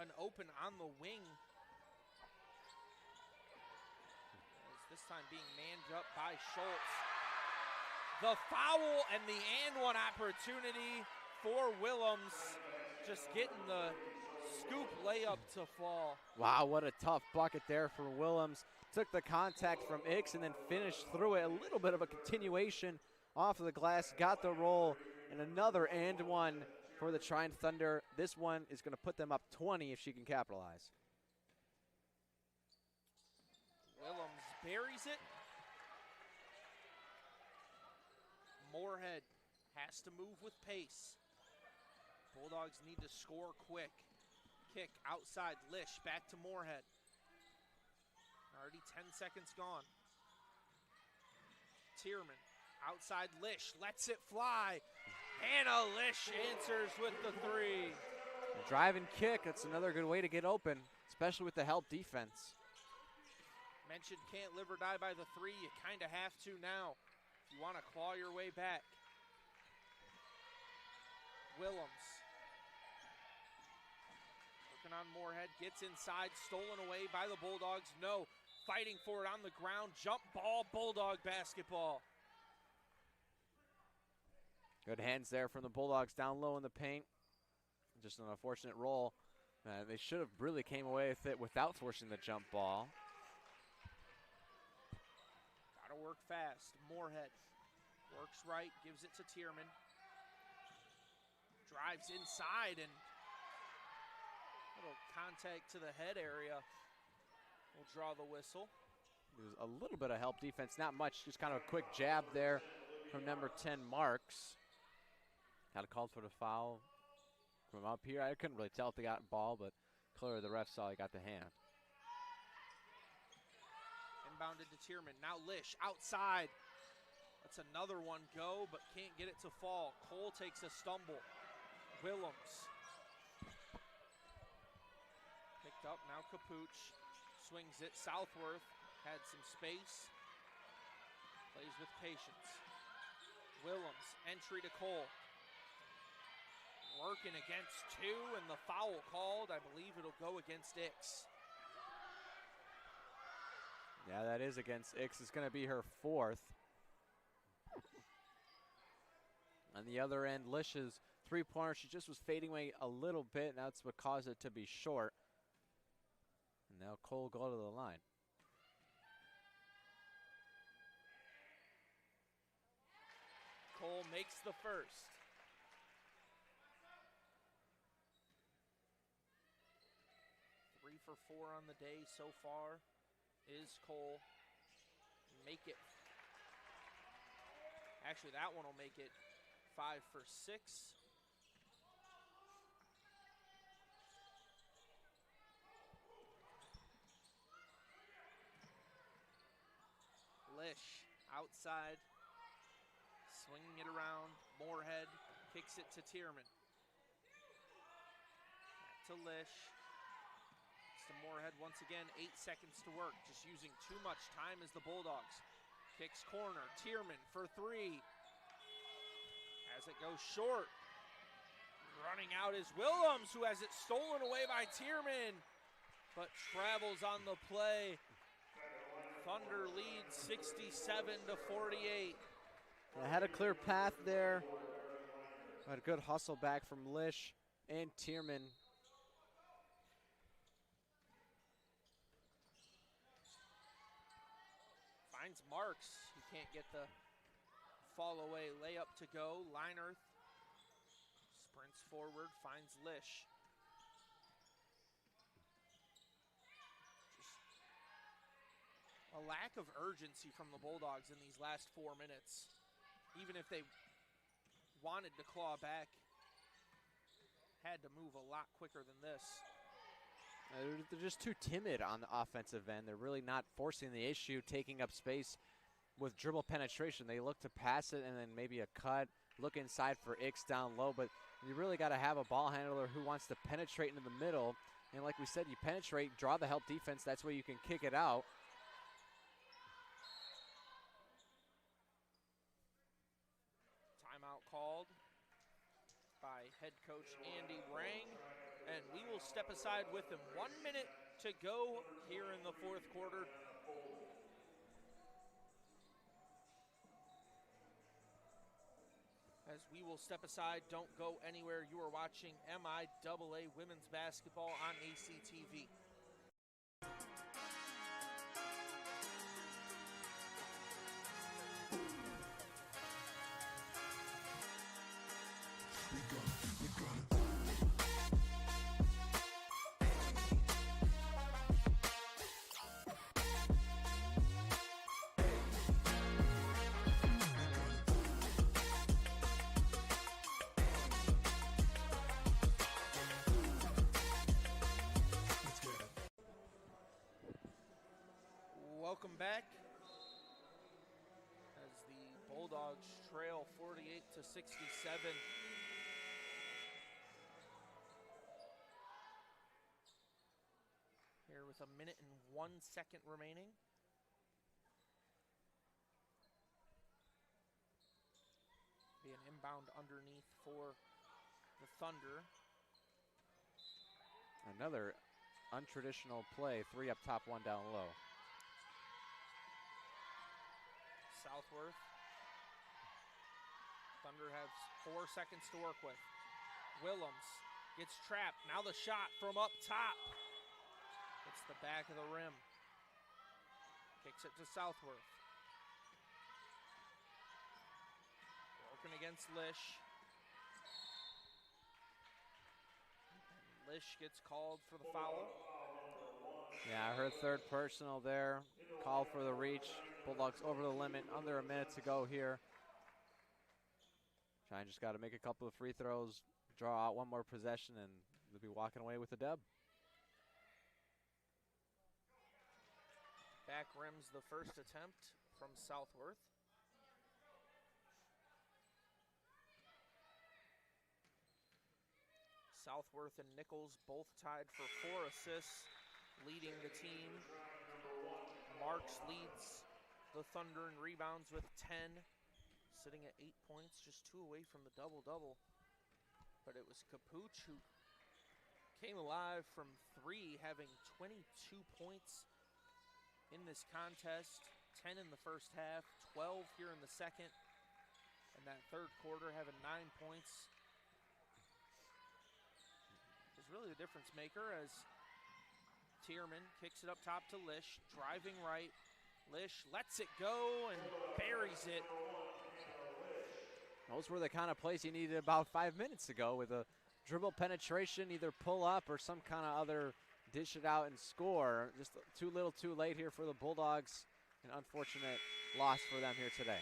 an open on the wing. This time being manned up by Schultz. The foul and the and one opportunity for Willems. Just getting the scoop layup to fall. Wow, what a tough bucket there for Willems. took the contact from Ix and then finished through it. A little bit of a continuation off of the glass, got the roll, and another and one for the Trine Thunder. This one is going to put them up 20 if she can capitalize. Willems buries it. Moorhead has to move with pace. Bulldogs need to score quick. Kick outside, Lish back to Moorhead. Already 10 seconds gone. Tierman outside, Lish lets it fly. Hannah Lish answers with the three. Drive and kick, that's another good way to get open, especially with the help defense. Mentioned can't live or die by the three. You kind of have to now if you want to claw your way back. Willems. Working on Moorhead, gets inside, stolen away by the Bulldogs. No, fighting for it on the ground. Jump ball, Bulldog basketball. Good hands there from the Bulldogs down low in the paint. Just an unfortunate roll. They should have really came away with it without forcing the jump ball. Gotta work fast. Moorhead works right, gives it to Tierman. Drives inside and little contact to the head area. We'll draw the whistle. There's a little bit of help defense, not much, just kind of a quick jab there from number 10, Marks. Got a call for the foul from up here. I couldn't really tell if they got ball, but clearly the ref saw he got the hand. Inbounded to Tierman. Now Lish outside. That's another one go, but can't get it to fall. Cole takes a stumble. Willems. Picked up, now Capuch. Swings it. Southworth had some space. Plays with patience. Willems, entry to Cole. Working against two, and the foul called. I believe it'll go against Ix. Yeah, that is against Ix. It's going to be her fourth. On the other end, Lish's three-pointer, she just was fading away a little bit, and that's what caused it to be short. And now Cole go to the line. Cole makes the first. Three for four on the day so far is Cole. Make it. Actually, that one will make it 5 for 6. Lish outside, swinging it around. Moorhead kicks it to Tierman. Back to Lish. It's to Moorhead once again. 8 seconds to work. Just using too much time as the Bulldogs. Kicks corner. Tierman for three. As it goes short. Running out is Willems, who has it stolen away by Tierman, but travels on the play. Thunder leads 67-48. I had a clear path there. Had a good hustle back from Lish and Tierman. Finds Marks. He can't get the fall away layup to go. Linerth sprints forward, finds Lish. A lack of urgency from the Bulldogs in these last 4 minutes. Even if they wanted to claw back, had to move a lot quicker than this. They're just too timid on the offensive end. They're really not forcing the issue, taking up space with dribble penetration. They look to pass it and then maybe a cut, look inside for Ix down low, but you really got to have a ball handler who wants to penetrate into the middle. And like we said, you penetrate, draw the help defense, that's where you can kick it out. Timeout called by head coach Andy Rang, and we will step aside with him. 1 minute to go here in the fourth quarter. As we will step aside, don't go anywhere. You are watching MIAA Women's Basketball on ACTV. Bulldogs trail 48-67. Here with 1 minute and 1 second remaining. Be an inbound underneath for the Thunder. Another untraditional play, 3 up top, 1 down low. Southworth. Thunder has 4 seconds to work with. Willems gets trapped. Now the shot from up top. It's the back of the rim. Kicks it to Southworth. Working against Lish. And Lish gets called for the foul. Yeah, her third personal there. Called for the reach. Bulldogs over the limit, under a minute to go here. Trine just got to make a couple of free throws, draw out one more possession, and they'll be walking away with the dub. Back rims the first attempt from Southworth. Southworth and Nichols both tied for 4 assists, leading the team. Marks leads the Thunder in rebounds with 10, sitting at 8 points, just 2 away from the double-double. But it was Capuch who came alive from 3, having 22 points in this contest, 10 in the first half, 12 here in the second, and that third quarter having 9 points. Is really the difference maker as Tierman kicks it up top to Lish, driving right. Lish lets it go and buries it. Those were the kind of plays he needed about 5 minutes ago, with a dribble penetration, either pull up or some kind of other dish it out and score. Just too little too late here for the Bulldogs. An unfortunate loss for them here today.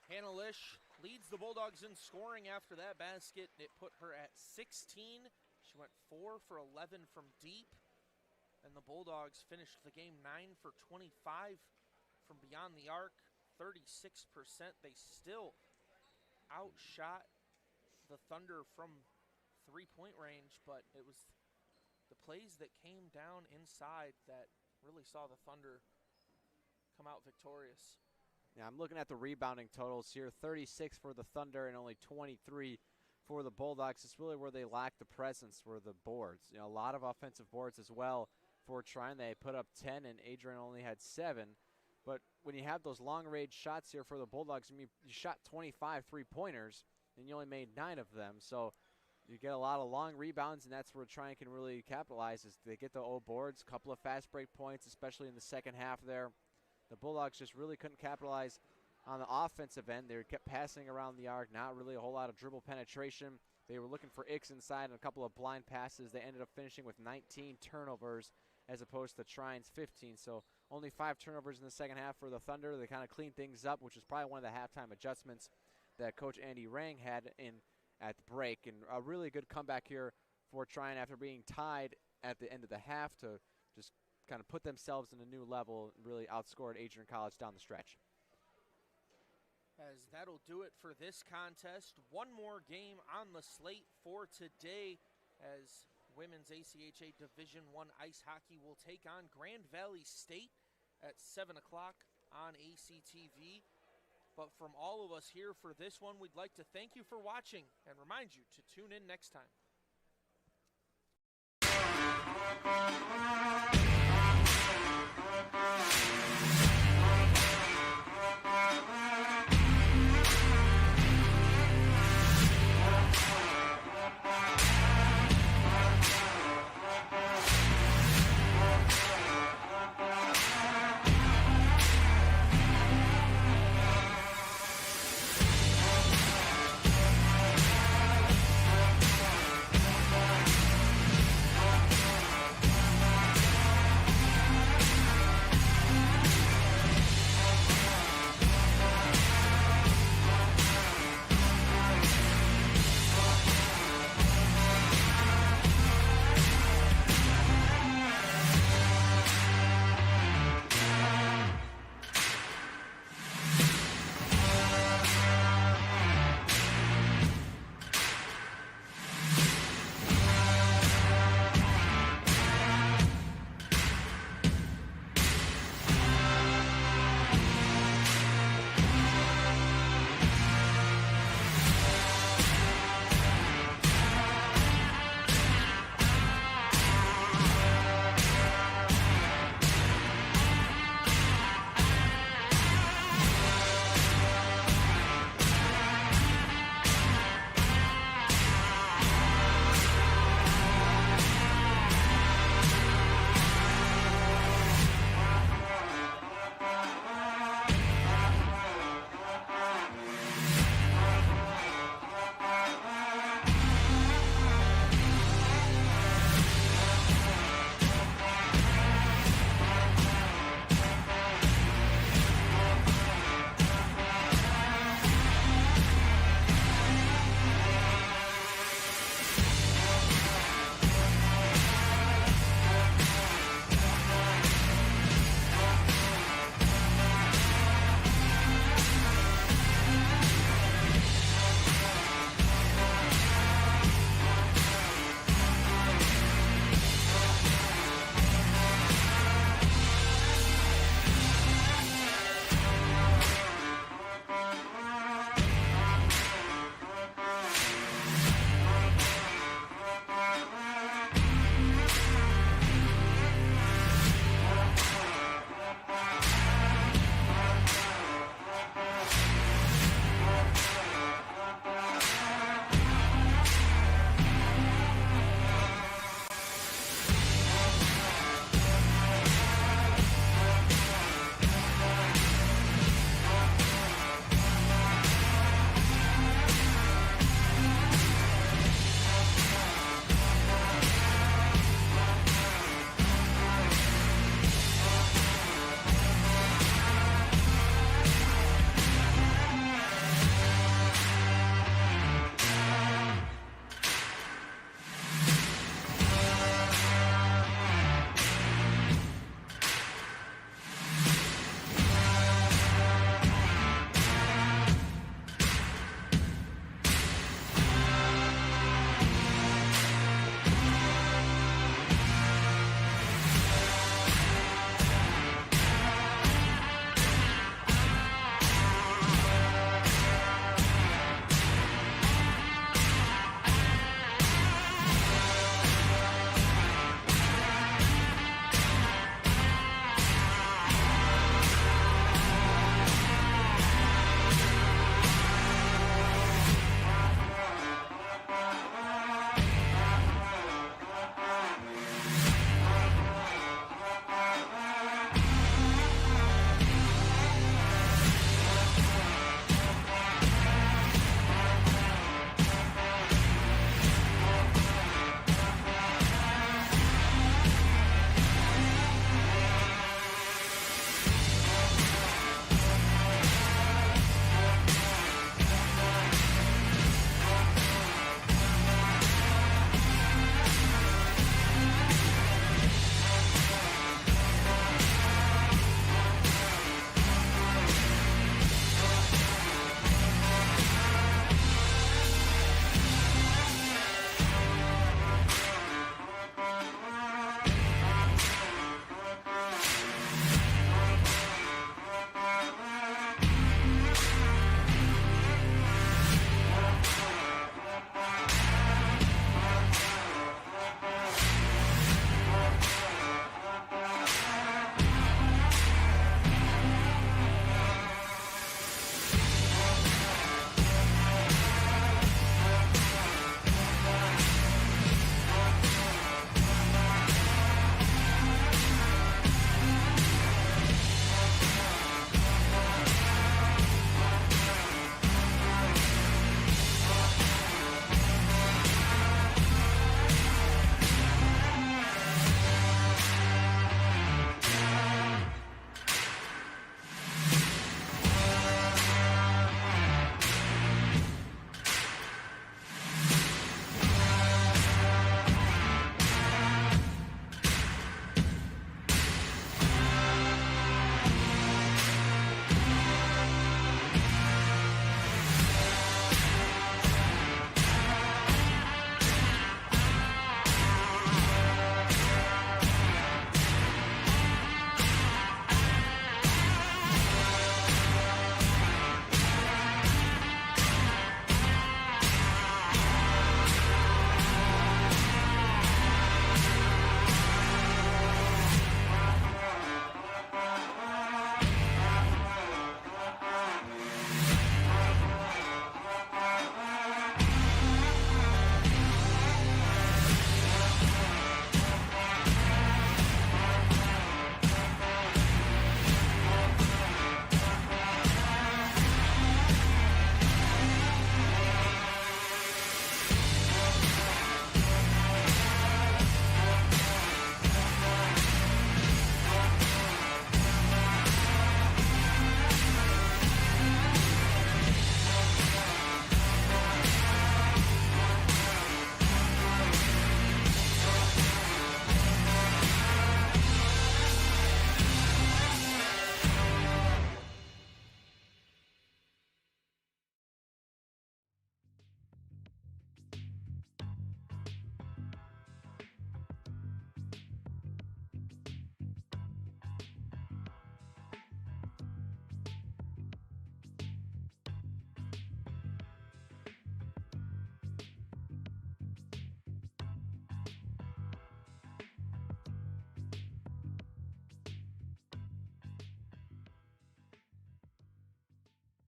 Hannah Lish leads the Bulldogs in scoring after that basket. It put her at 16. She went 4 for 11 from deep. And the Bulldogs finished the game 9 for 25 from beyond the arc, 36%. They still outshot the Thunder from 3-point range, but it was the plays that came down inside that really saw the Thunder come out victorious. Yeah, I'm looking at the rebounding totals here, 36 for the Thunder and only 23 for the Bulldogs. It's really where they lack the presence, were the boards. You know, a lot of offensive boards as well for Trine. They put up 10 and Adrian only had 7. But when you have those long-range shots here for the Bulldogs, I mean, you shot 25 three-pointers and you only made 9 of them. So you get a lot of long rebounds, and that's where Trine can really capitalize, is they get the old boards, a couple of fast break points, especially in the second half there. The Bulldogs just really couldn't capitalize on the offensive end. They kept passing around the arc, not really a whole lot of dribble penetration. They were looking for Icks inside and a couple of blind passes. They ended up finishing with 19 turnovers as opposed to Trine's 15. So only 5 turnovers in the second half for the Thunder. They kind of cleaned things up, which is probably one of the halftime adjustments that Coach Andy Rang had in at the break. And a really good comeback here for Trine after being tied at the end of the half to just kind of put themselves in a new level and really outscored Adrian College down the stretch. As that'll do it for this contest. One more game on the slate for today as Women's ACHA Division I Ice Hockey will take on Grand Valley State at 7 o'clock on ACTV. But from all of us here for this one, we'd like to thank you for watching and remind you to tune in next time.